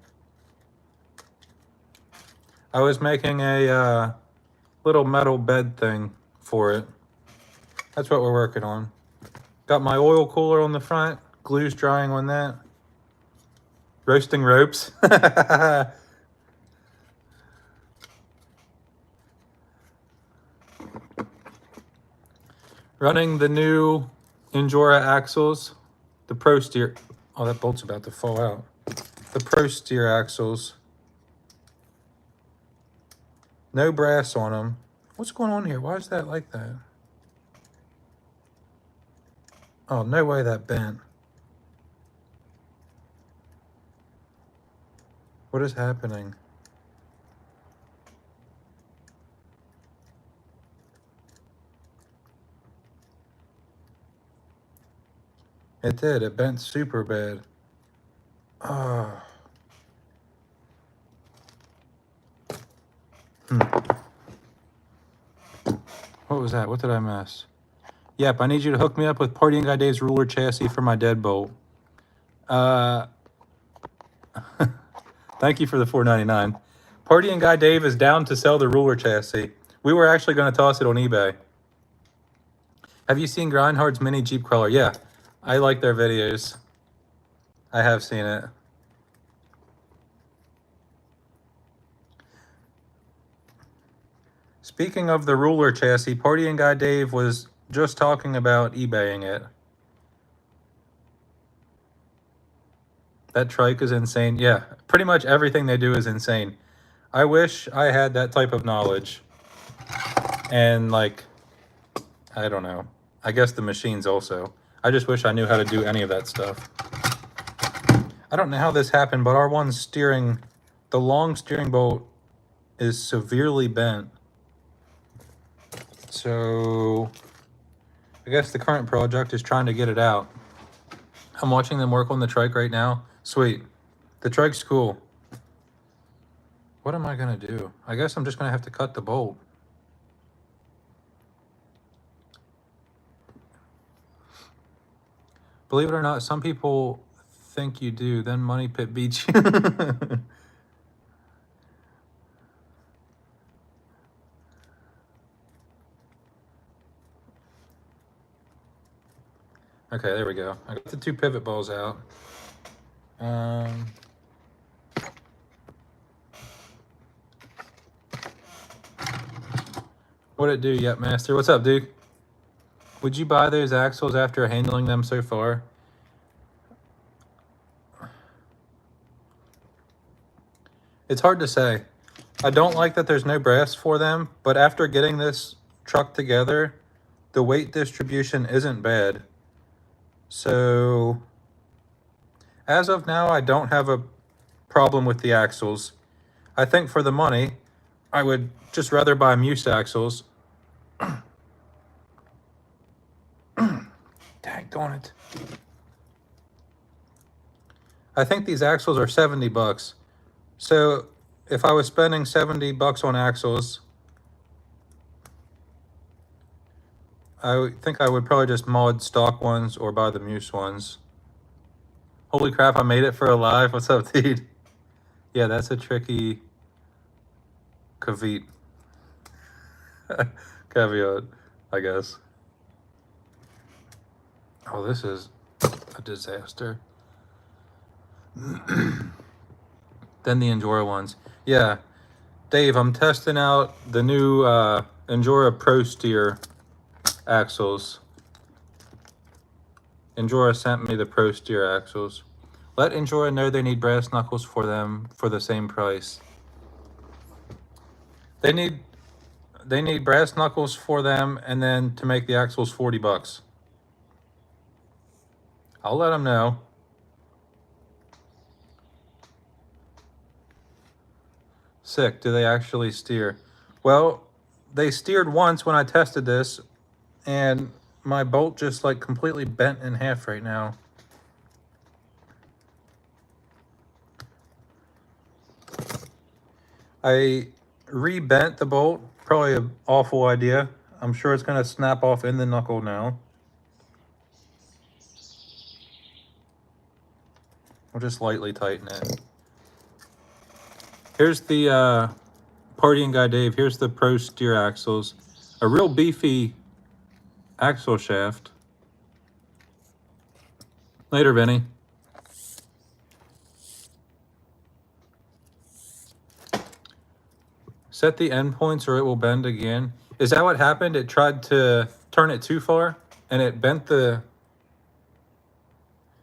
I was making a little metal bed thing for it. That's what we're working on. Got my oil cooler on the front. Glue's drying on that. Roasting ropes. Running the new Injora axles. The Pro Steer. Oh, that bolt's about to fall out. The Pro Steer axles. No brass on them. What's going on here? Why is that like that? Oh, no way that bent. What is happening? It did. It bent super bad. Oh. What was that? What did I miss? Yep, I need you to hook me up with Partying Guy Dave's ruler chassis for my deadbolt. Thank you for the $4.99. Partying Guy Dave is down to sell the ruler chassis. We were actually going to toss it on eBay. Have you seen Grindhard's mini Jeep crawler? Yeah, I like their videos. I have seen it. Speaking of the ruler chassis, Partying Guy Dave was just talking about eBaying it. That trike is insane. Yeah, pretty much everything they do is insane. I wish I had that type of knowledge. And like, I don't know. I guess the machines also. I just wish I knew how to do any of that stuff. I don't know how this happened, but our one steering, the long steering bolt is severely bent. So I guess the current project is trying to get it out. I'm watching them work on the trike right now. Sweet. The trike's cool. What am I gonna do? I guess I'm just gonna have to cut the bolt. Believe it or not, some people think you do, then Money Pit beats you. Okay, there we go. I got the 2 pivot balls out. What'd it do, Yep Master? What's up, dude? Would you buy those axles after handling them so far? It's hard to say. I don't like that there's no brass for them, but after getting this truck together, the weight distribution isn't bad. So, as of now, I don't have a problem with the axles. I think for the money, I would just rather buy muse axles. Daggone it. I think these axles are 70 bucks. So if I was spending 70 bucks on axles, I think I would probably just mod stock ones or buy the muse ones. Holy crap, I made it for a live. What's up, dude? Yeah, that's a tricky caveat. Caveat, I guess. Oh, this is a disaster. Then the Injora ones. Yeah. Dave, I'm testing out the new Injora Pro Steer axles. Injora sent me the Pro Steer axles. Let Injora know they need brass knuckles for them for the same price. They need brass knuckles for them, and then to make the axles 40 bucks. I'll let them know. Sick. Do they actually steer? Well, they steered once when I tested this, and my bolt just like completely bent in half right now. I re-bent the bolt. Probably an awful idea. I'm sure it's going to snap off in the knuckle now. We'll just lightly tighten it. Here's the partying guy Dave. Here's the Pro Steer axles. A real beefy axle shaft. Later, Vinny. Set the endpoints or it will bend again. Is that what happened? It tried to turn it too far and it bent the...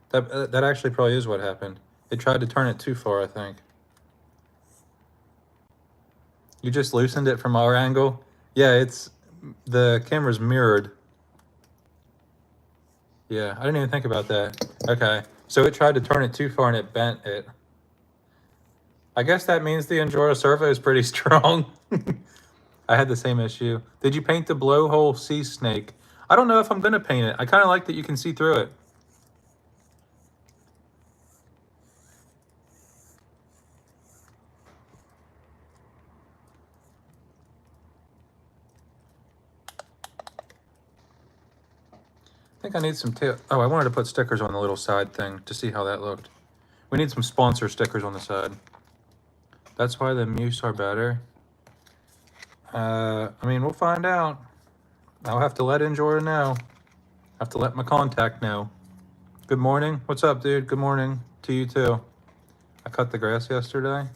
That actually probably is what happened. It tried to turn it too far, I think. You just loosened it from our angle? Yeah, it's... The camera's mirrored. Yeah, I didn't even think about that. Okay, so it tried to turn it too far and it bent it. I guess that means the Injora servo is pretty strong. I had the same issue. Did you paint the blowhole sea snake? I don't know if I'm gonna paint it. I kind of like that you can see through it. I think I need some tail. Oh, I wanted to put stickers on the little side thing to see how that looked. We need some sponsor stickers on the side. That's why the muse are better. I mean, we'll find out. I'll have to let Injora know. I have to let my contact know. Good morning. What's up, dude? Good morning to you too. I cut the grass yesterday.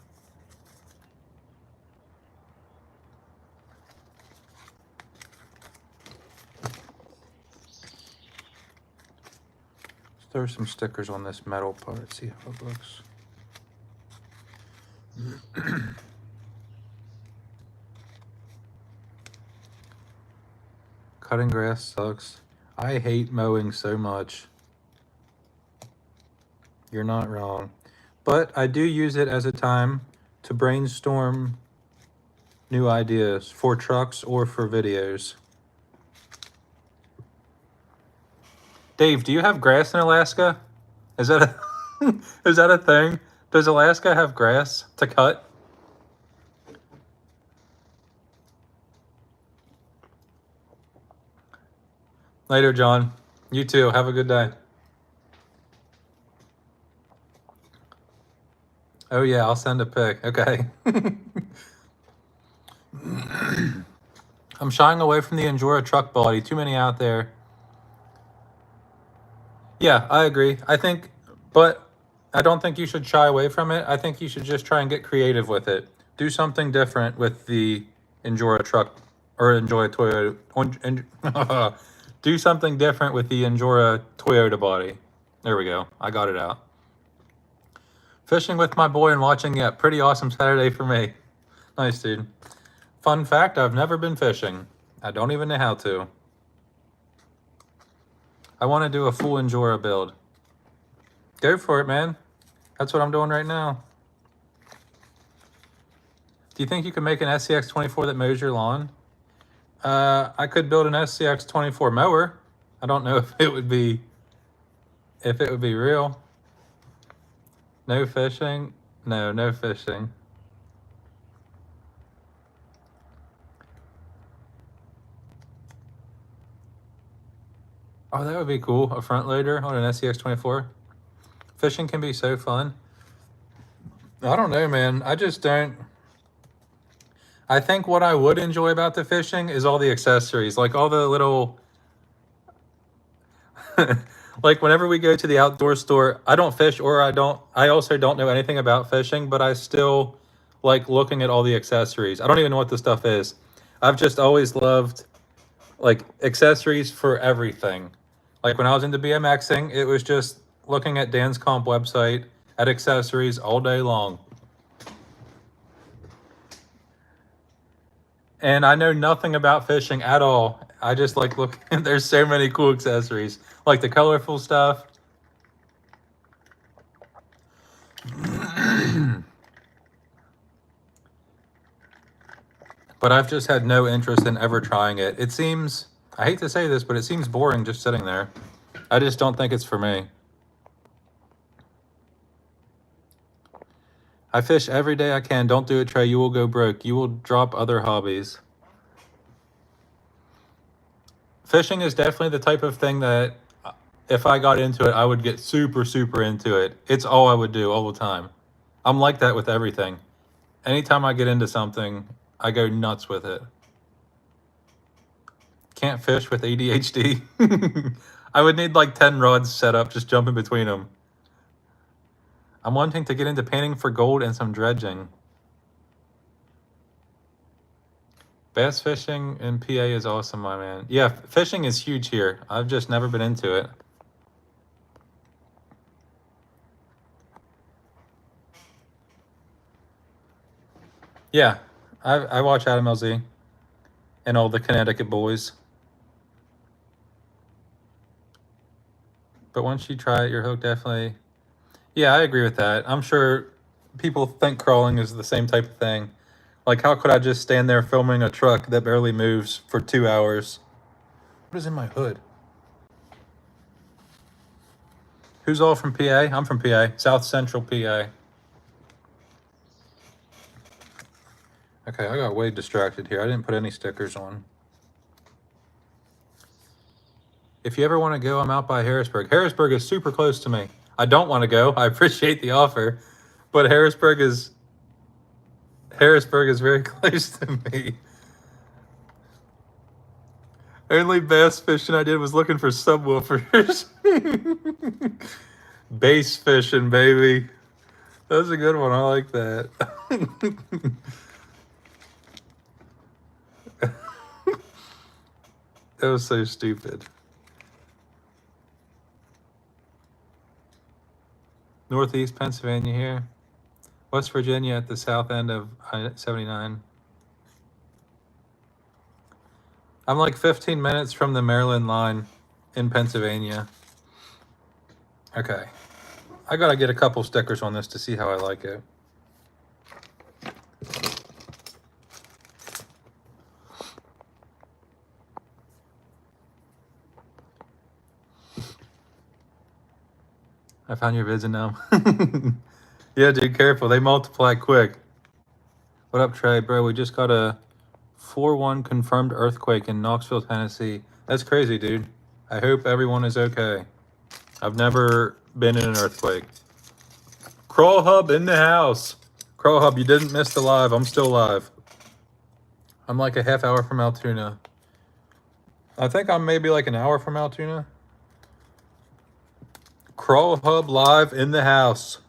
Let's throw some stickers on this metal part, see how it looks. Cutting grass sucks. I hate mowing so much. You're not wrong. But I do use it as a time to brainstorm new ideas for trucks or for videos. Dave, do you have grass in Alaska? Is that a is that a thing? Does Alaska have grass to cut? Later, John. You too. Have a good day. Oh yeah, I'll send a pic. Okay. I'm shying away from the Injora truck body. Too many out there. Yeah, I agree. But I don't think you should shy away from it. I think you should just try and get creative with it. Do something different with the Injora truck or enjoy Toyota. Do something different with the Injora Toyota body. There we go. I got it out. Fishing with my boy and watching, yeah, pretty awesome Saturday for me. Nice, dude. Fun fact, I've never been fishing. I don't even know how to. I want to do a full Injora build. Go for it, man. That's what I'm doing right now. Do you think you can make an SCX-24 that mows your lawn? I could build an SCX-24 mower. I don't know if it would be real. No fishing? No, no fishing. Oh, that would be cool. A front loader on an SCX-24. Fishing can be so fun. I don't know, man. I just don't. I think what I would enjoy about the fishing is all the accessories, like all the little. Like whenever we go to the outdoor store, I don't fish or I also don't know anything about fishing, but I still like looking at all the accessories. I don't even know what the stuff is. I've just always loved like accessories for everything. Like when I was into BMXing, it was just looking at Dan's Comp website at accessories all day long. And I know nothing about fishing at all. I just like look, there's so many cool accessories, like the colorful stuff. But I've just had no interest in ever trying it. It seems, I hate to say this, but it seems boring just sitting there. I just don't think it's for me. I fish every day I can. Don't do it, Trey. You will go broke. You will drop other hobbies. Fishing is definitely the type of thing that if I got into it, I would get super, super into it. It's all I would do all the time. I'm like that with everything. Anytime I get into something, I go nuts with it. Can't fish with ADHD. I would need like 10 rods set up, just jumping between them. I'm wanting to get into painting for gold and some dredging. Bass fishing in PA is awesome, my man. Yeah, fishing is huge here. I've just never been into it. Yeah, I watch Adam LZ and all the Connecticut boys. But once you try it, your hook definitely. Yeah, I agree with that. I'm sure people think crawling is the same type of thing. Like, how could I just stand there filming a truck that barely moves for 2 hours? What is in my hood? Who's all from PA? I'm from PA, South Central PA. Okay, I got way distracted here. I didn't put any stickers on. If you ever want to go, I'm out by Harrisburg. Harrisburg is super close to me. I don't want to go. I appreciate the offer, but Harrisburg is very close to me. Only bass fishing I did was looking for subwoofers. Bass fishing, baby. That was a good one. I like that. That was so stupid. Northeast Pennsylvania here. West Virginia at the south end of I-79. I'm like 15 minutes from the Maryland line in Pennsylvania. Okay. I gotta get a couple stickers on this to see how I like it. I found your vids in them. Yeah, dude, careful. They multiply quick. What up, Trey? Bro, we just got a 4-1 confirmed earthquake in Knoxville, Tennessee. That's crazy, dude. I hope everyone is okay. I've never been in an earthquake. Crawl Hub in the house. Crawl Hub, you didn't miss the live. I'm still live. I'm like a half hour from Altoona. I think I'm maybe like an hour from Altoona. Crawl Hub live in the house.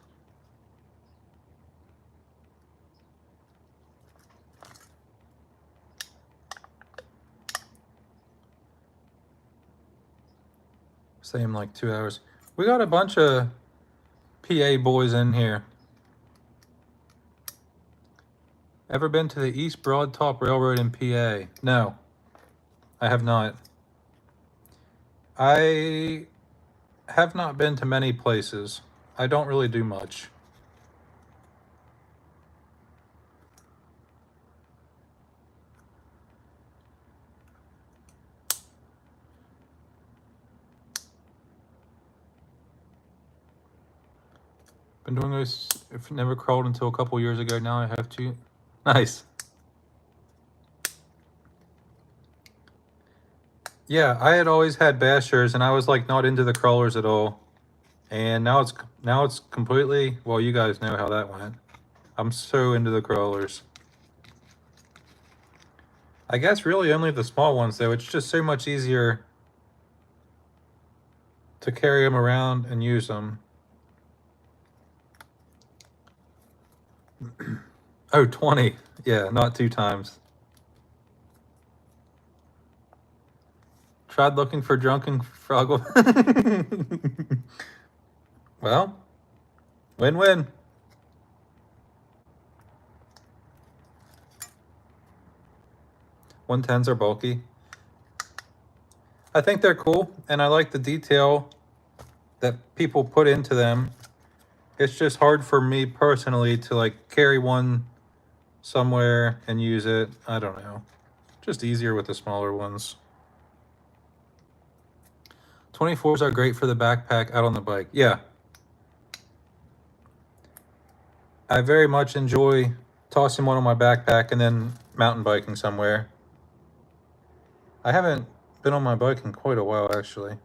Same like 2 hours. We got a bunch of PA boys in here. Ever been to the East Broad Top Railroad in PA? No, I have not. I have not been to many places. I don't really do much. Been doing this, if never crawled until a couple years ago. Now I have to. Nice. Yeah, I had always had bashers, and I was like not into the crawlers at all. And now it's completely, well, you guys know how that went. I'm so into the crawlers. I guess really only the small ones though. It's just so much easier to carry them around and use them. Oh, 20. Yeah, not 2 times. Tried looking for drunken froggle. Well, win-win. 110s are bulky. I think they're cool, and I like the detail that people put into them. It's just hard for me personally to like carry one somewhere and use it. I don't know. Just easier with the smaller ones. 24s are great for the backpack out on the bike. Yeah. I very much enjoy tossing one on my backpack and then mountain biking somewhere. I haven't been on my bike in quite a while, actually.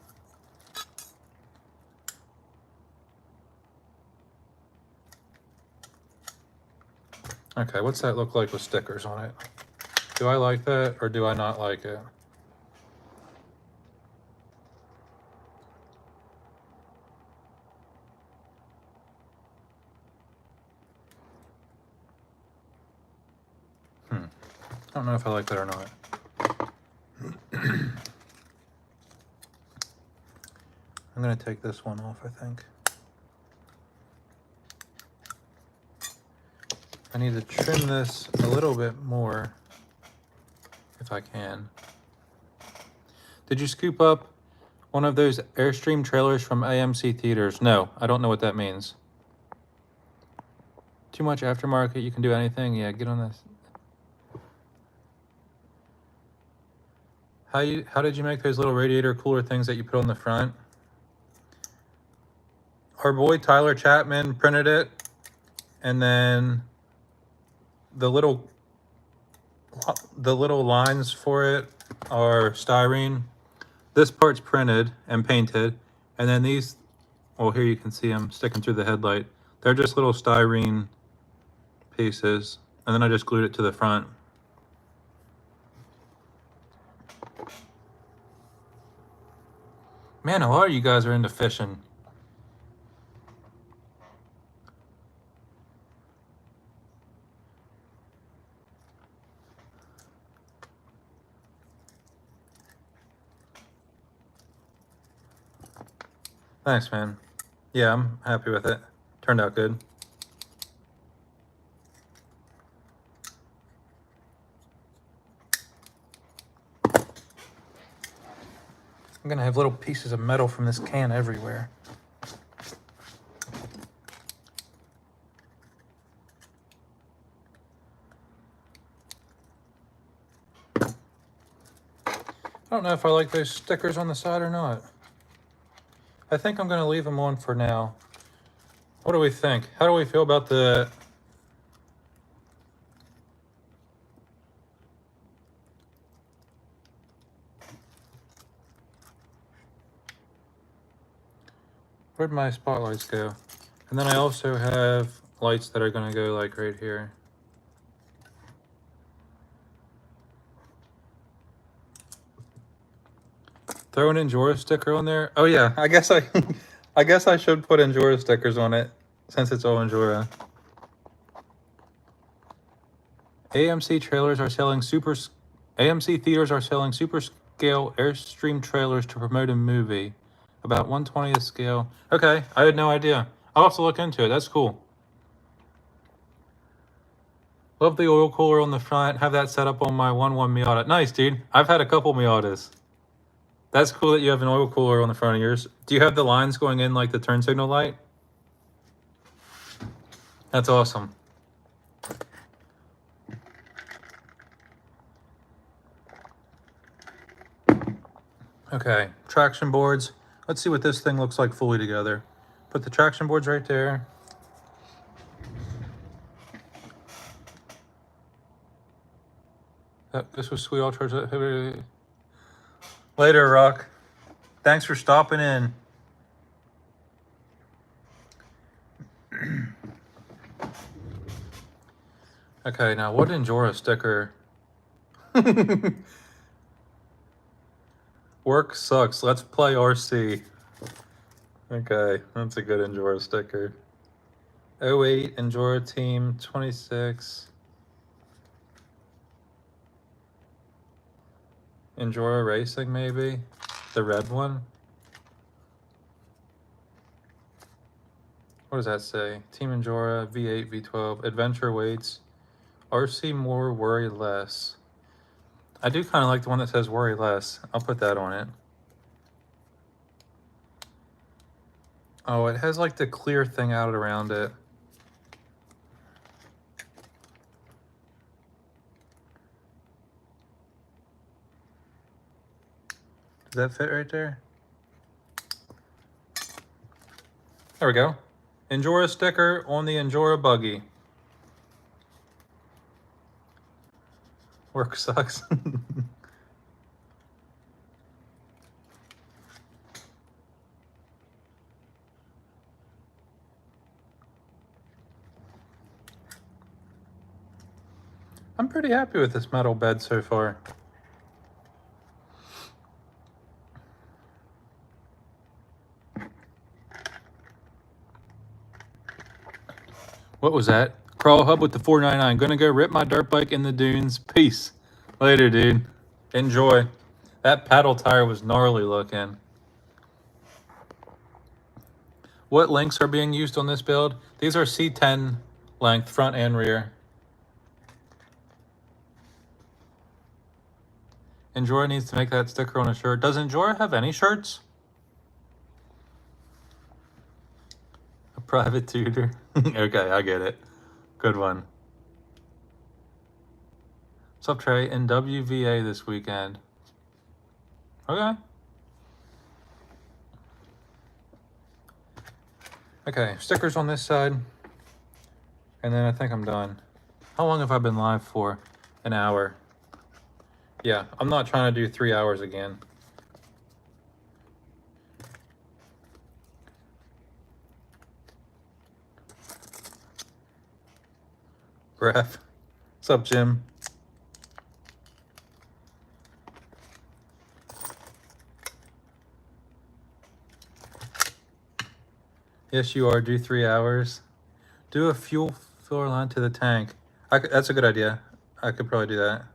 Okay, what's that look like with stickers on it? Do I like that or do I not like it? I don't know if I like that or not. I'm gonna take this one off, I think. I need to trim this a little bit more if I can. Did you scoop up one of those Airstream trailers from AMC Theaters? No, I don't know what that means. Too much aftermarket, you can do anything? Yeah, get on this. How did you make those little radiator cooler things that you put on the front? Our boy Tyler Chapman printed it, and then the little lines for it are styrene. This part's printed and painted, and then these, well, here you can see them sticking through the headlight. They're just little styrene pieces, and then I just glued it to the front. Man, a lot of you guys are into fishing. Thanks, man. Yeah, I'm happy with it. Turned out good. I'm gonna have little pieces of metal from this can everywhere. I don't know if I like those stickers on the side or not. I think I'm gonna leave them on for now. What do we think? How do we feel about the... Where'd my spotlights go? And then I also have lights that are gonna go like right here. Throw an Injora sticker on there. Oh yeah, I guess I should put Injora stickers on it since it's all Injora. AMC theaters are selling super scale Airstream trailers to promote a movie. About 1/20th scale. Okay, I had no idea. I'll have to look into it. That's cool. Love the oil cooler on the front. Have that set up on my 1.1 Miata. Nice, dude. I've had a couple Miatas. That's cool that you have an oil cooler on the front of yours. Do you have the lines going in like the turn signal light? That's awesome. Okay, traction boards. Let's see what this thing looks like fully together. Put the traction boards right there. This was sweet. I'll charge that. Later, Rock. Thanks for stopping in. Okay, now what Injora sticker? Work sucks. Let's play RC. Okay, that's a good Injora sticker. 08 Injora team 26. Injora Racing, maybe? The red one? What does that say? Team Injora, V8, V12, Adventure Weights, RC more, worry less. I do kind of like the one that says worry less. I'll put that on it. Oh, it has like the clear thing out around it. Does that fit right there? There we go. Injora sticker on the Injora buggy. Work sucks. I'm pretty happy with this metal bed so far. What was that? Crawl Hub with the $4.99. Gonna go rip my dirt bike in the dunes. Peace. Later, dude. Enjoy. That paddle tire was gnarly looking. What links are being used on this build? These are C10 length, front and rear. Injora needs to make that sticker on a shirt. Does Injora have any shirts? A private tutor. Okay, I get it. Good one. What's up, Trey? In WVA this weekend. Okay. Okay, stickers on this side. And then I think I'm done. How long have I been live for? An hour. Yeah, I'm not trying to do 3 hours again. Graph. What's up, Jim? Yes, you are. Do 3 hours. Do a fuel filler line to the tank. That's a good idea. I could probably do that.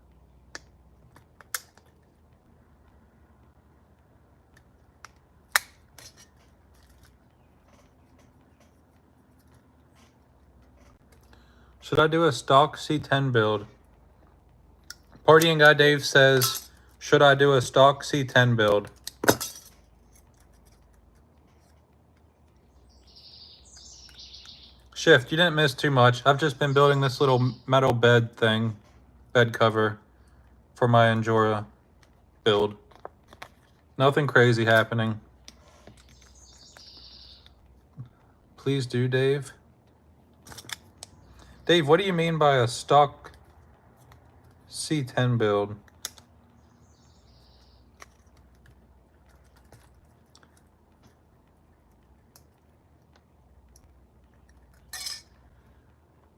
Should I do a stock C10 build? Partying Guy Dave says, should I do a stock C10 build? Shift, you didn't miss too much. I've just been building this little metal bed thing, bed cover for my Injora build. Nothing crazy happening. Please do, Dave. Dave, what do you mean by a stock C10 build?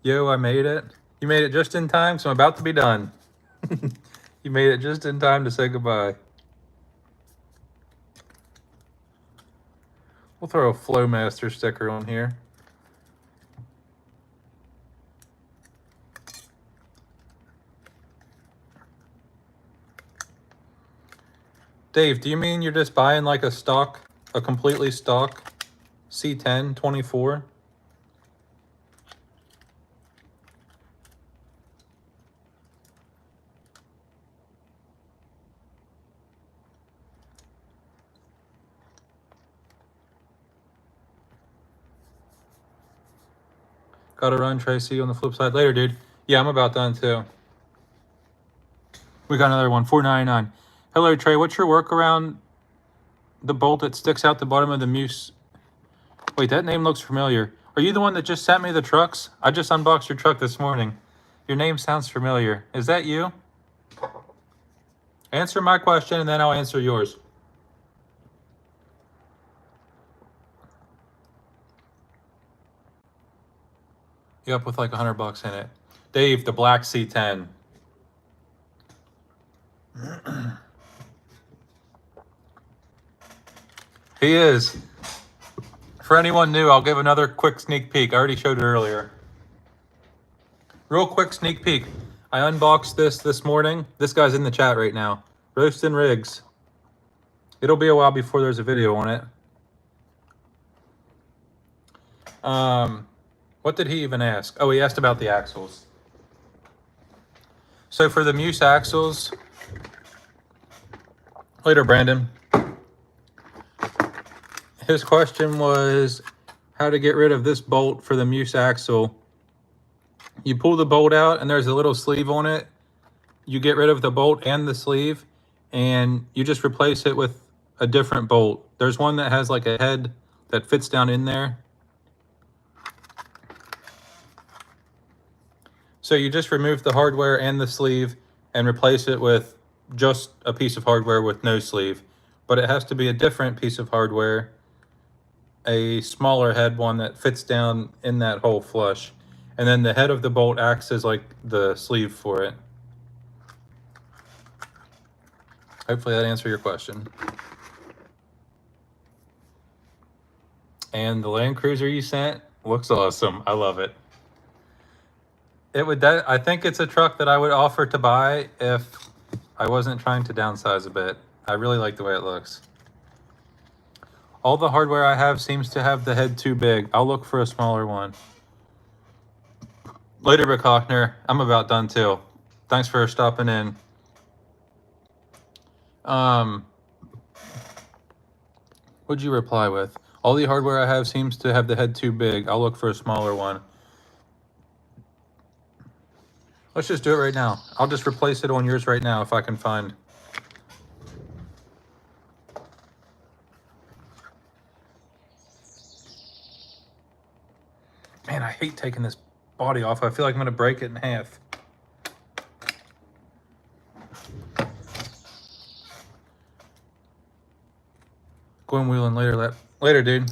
Yo, I made it. You made it just in time, so I'm about to be done. You made it just in time to say goodbye. We'll throw a Flowmaster sticker on here. Dave, do you mean you're just buying like a completely stock C10 24? Gotta run, Tracy, on the flip side later, dude. Yeah, I'm about done too. We got another one, $4.99. Hello, Trey. What's your work around the bolt that sticks out the bottom of the muse? Wait, that name looks familiar. Are you the one that just sent me the trucks? I just unboxed your truck this morning. Your name sounds familiar. Is that you? Answer my question and then I'll answer yours. Yep, with like $100 in it. Dave, the black C10. He is. For anyone new, I'll give another quick sneak peek. I already showed it earlier. Real quick sneak peek. I unboxed this morning. This guy's in the chat right now. Roastin' Rigs. It'll be a while before there's a video on it. What did he even ask? Oh, he asked about the axles. So for the Muse axles, later, Brandon. His question was how to get rid of this bolt for the Muse axle. You pull the bolt out and there's a little sleeve on it. You get rid of the bolt and the sleeve and you just replace it with a different bolt. There's one that has like a head that fits down in there. So you just remove the hardware and the sleeve and replace it with just a piece of hardware with no sleeve. But it has to be a different piece of hardware, a smaller head one that fits down in that hole flush. And then the head of the bolt acts as like the sleeve for it. Hopefully that answered your question. And the Land Cruiser you sent looks awesome. I love it. I think it's a truck that I would offer to buy if I wasn't trying to downsize a bit. I really like the way it looks. All the hardware I have seems to have the head too big. I'll look for a smaller one. Later, Rick I'm about done too. Thanks for stopping in. What'd you reply with? All the hardware I have seems to have the head too big. I'll look for a smaller one. Let's just do it right now. I'll just replace it on yours right now if I can find. Man, I hate taking this body off. I feel like I'm gonna break it in half. Going wheeling later, later, dude.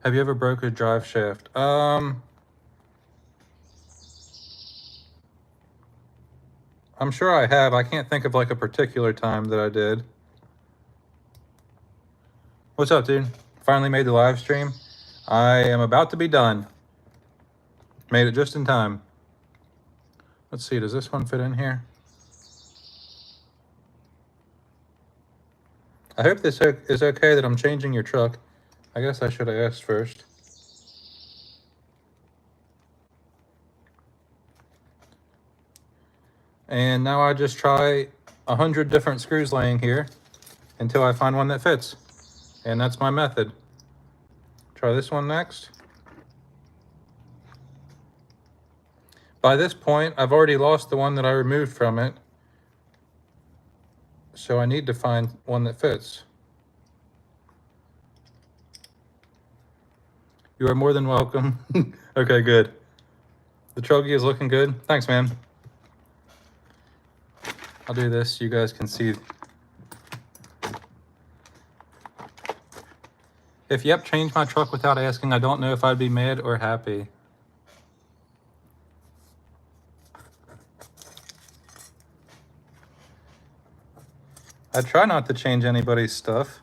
Have you ever broke a drive shaft? I'm sure I have. I can't think of like a particular time that I did. What's up, dude? Finally made the live stream. I am about to be done. Made it just in time. Let's see, does this one fit in here? I hope this is okay that I'm changing your truck. I guess I should have asked first. And now I just try 100 different screws laying here until I find one that fits. And that's my method. Try this one next. By this point, I've already lost the one that I removed from it. So I need to find one that fits. You are more than welcome. Okay, good. The truggy is looking good. Thanks, man. I'll do this so you guys can see. If Yep changed my truck without asking, I don't know if I'd be mad or happy. I try not to change anybody's stuff.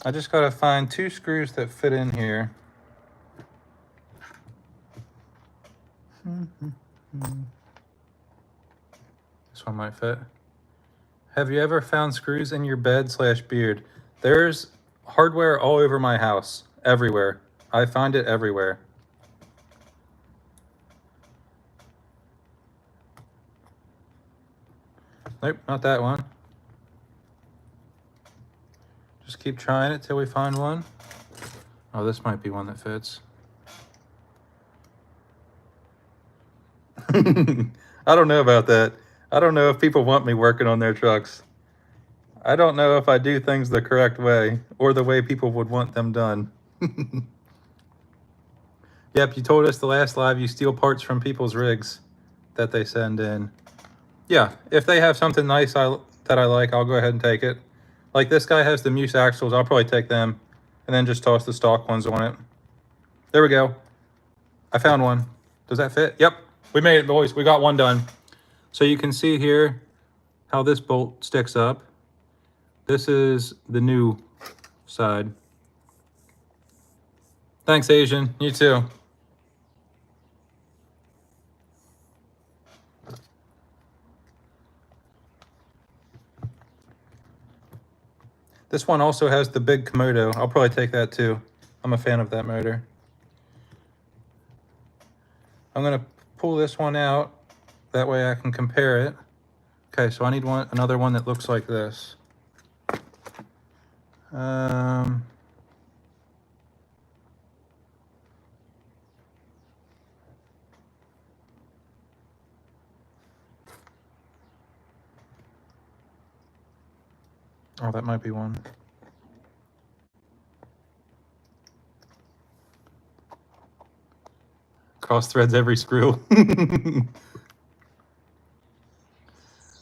I just gotta find 2 screws that fit in here. This one might fit. Have you ever found screws in your bed/beard? There's hardware all over my house, everywhere. I find it everywhere. Nope, not that one. Just keep trying it till we find one. Oh, this might be one that fits. I don't know about that. I don't know if people want me working on their trucks. I don't know if I do things the correct way or the way people would want them done. Yep, you told us the last live you steal parts from people's rigs that they send in. Yeah, if they have something nice that I like, I'll go ahead and take it. Like this guy has the muse axles, I'll probably take them and then just toss the stock ones on it. There we go. I found one. Does that fit? Yep, we made it, boys. We got one done. So you can see here how this bolt sticks up. This is the new side. Thanks, Asian. You too. This one also has the big Komodo. I'll probably take that too. I'm a fan of that motor. I'm gonna pull this one out. That way I can compare it. Okay, so I need another one that looks like this. Oh, that might be one. Cross threads every screw.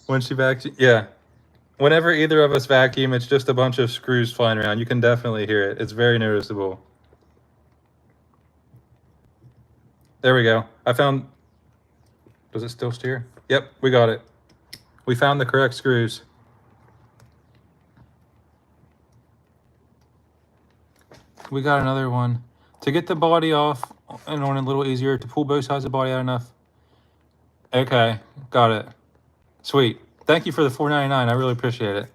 When she vacuums, yeah. Whenever either of us vacuum, it's just a bunch of screws flying around. You can definitely hear it. It's very noticeable. There we go. I found... Does it still steer? Yep, we got it. We found the correct screws. We got another one. To get the body off and on a little easier, to pull both sides of the body out enough. Okay, got it. Sweet. Thank you for the $4.99. I really appreciate it.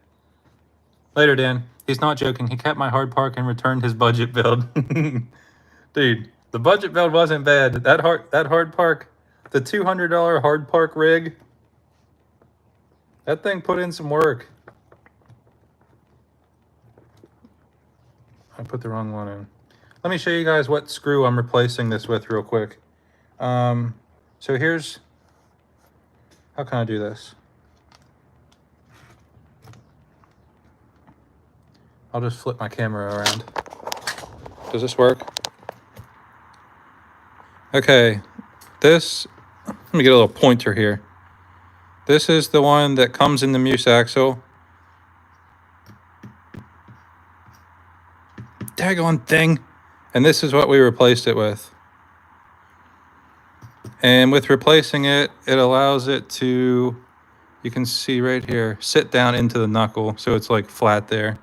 Later, Dan. He's not joking. He kept my hard park and returned his budget build. Dude, the budget build wasn't bad. That hard park, the $200 hard park rig, that thing put in some work. I put the wrong one in. Let me show you guys what screw I'm replacing this with real quick. So here's, how can I do this? I'll just flip my camera around. Does this work? Okay, this, let me get a little pointer here. This is the one that comes in the muse axle. Daggone thing. And this is what we replaced it with. And with replacing it, it allows it to, you can see right here, sit down into the knuckle. So it's like flat there.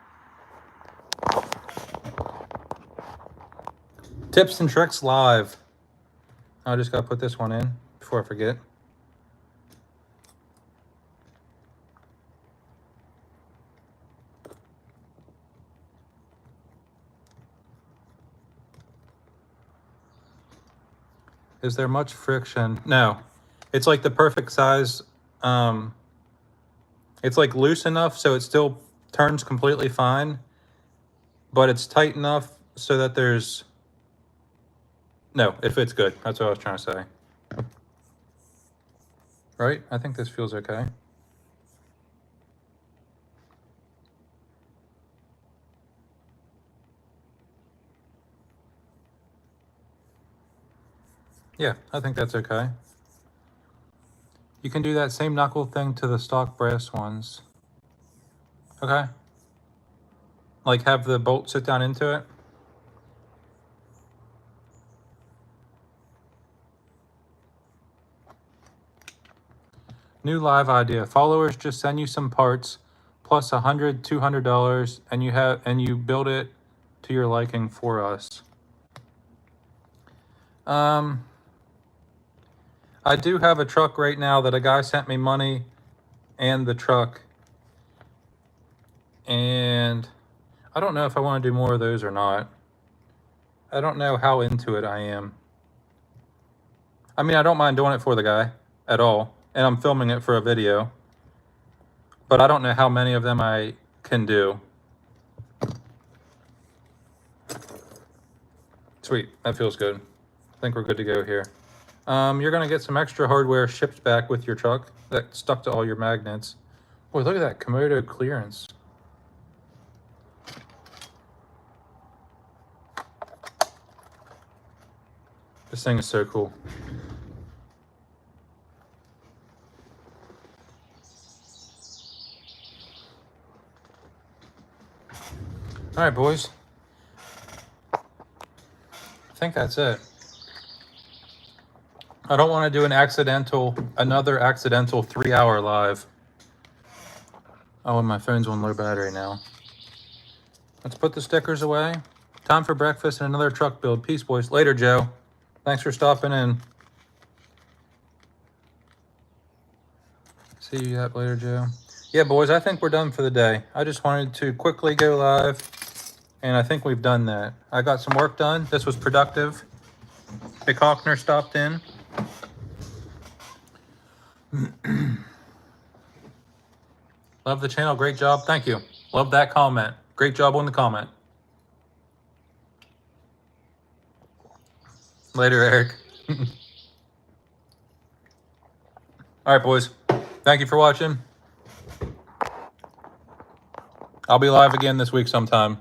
Tips and tricks live. I just gotta put this one in before I forget. Is there much friction? No, it's like the perfect size. It's like loose enough so it still turns completely fine, but it's tight enough so that there's, no, it fits good. That's what I was trying to say. Right? I think this feels okay. Yeah, I think that's okay. You can do that same knuckle thing to the stock brass ones. Okay? Like have the bolt sit down into it. New live idea. Followers just send you some parts plus $100, $200, and you build it to your liking for us. I do have a truck right now that a guy sent me money and the truck. And I don't know if I want to do more of those or not. I don't know how into it I am. I mean, I don't mind doing it for the guy at all. And I'm filming it for a video. But I don't know how many of them I can do. Sweet, that feels good. I think we're good to go here. You're gonna get some extra hardware shipped back with your truck that stuck to all your magnets. Boy, look at that Komodo clearance. This thing is so cool. All right, boys. I think that's it. I don't want to do another accidental 3-hour live. Oh, and my phone's on low battery now. Let's put the stickers away. Time for breakfast and another truck build. Peace, boys. Later, Joe. Thanks for stopping in. See you later, Joe. Yeah, boys, I think we're done for the day. I just wanted to quickly go live, and I think we've done that. I got some work done. This was productive. Big Hawkner stopped in. Love the channel. Great job. Thank you. Love that comment. Great job on the comment. Later, Eric. All right, boys. Thank you for watching. I'll be live again this week sometime.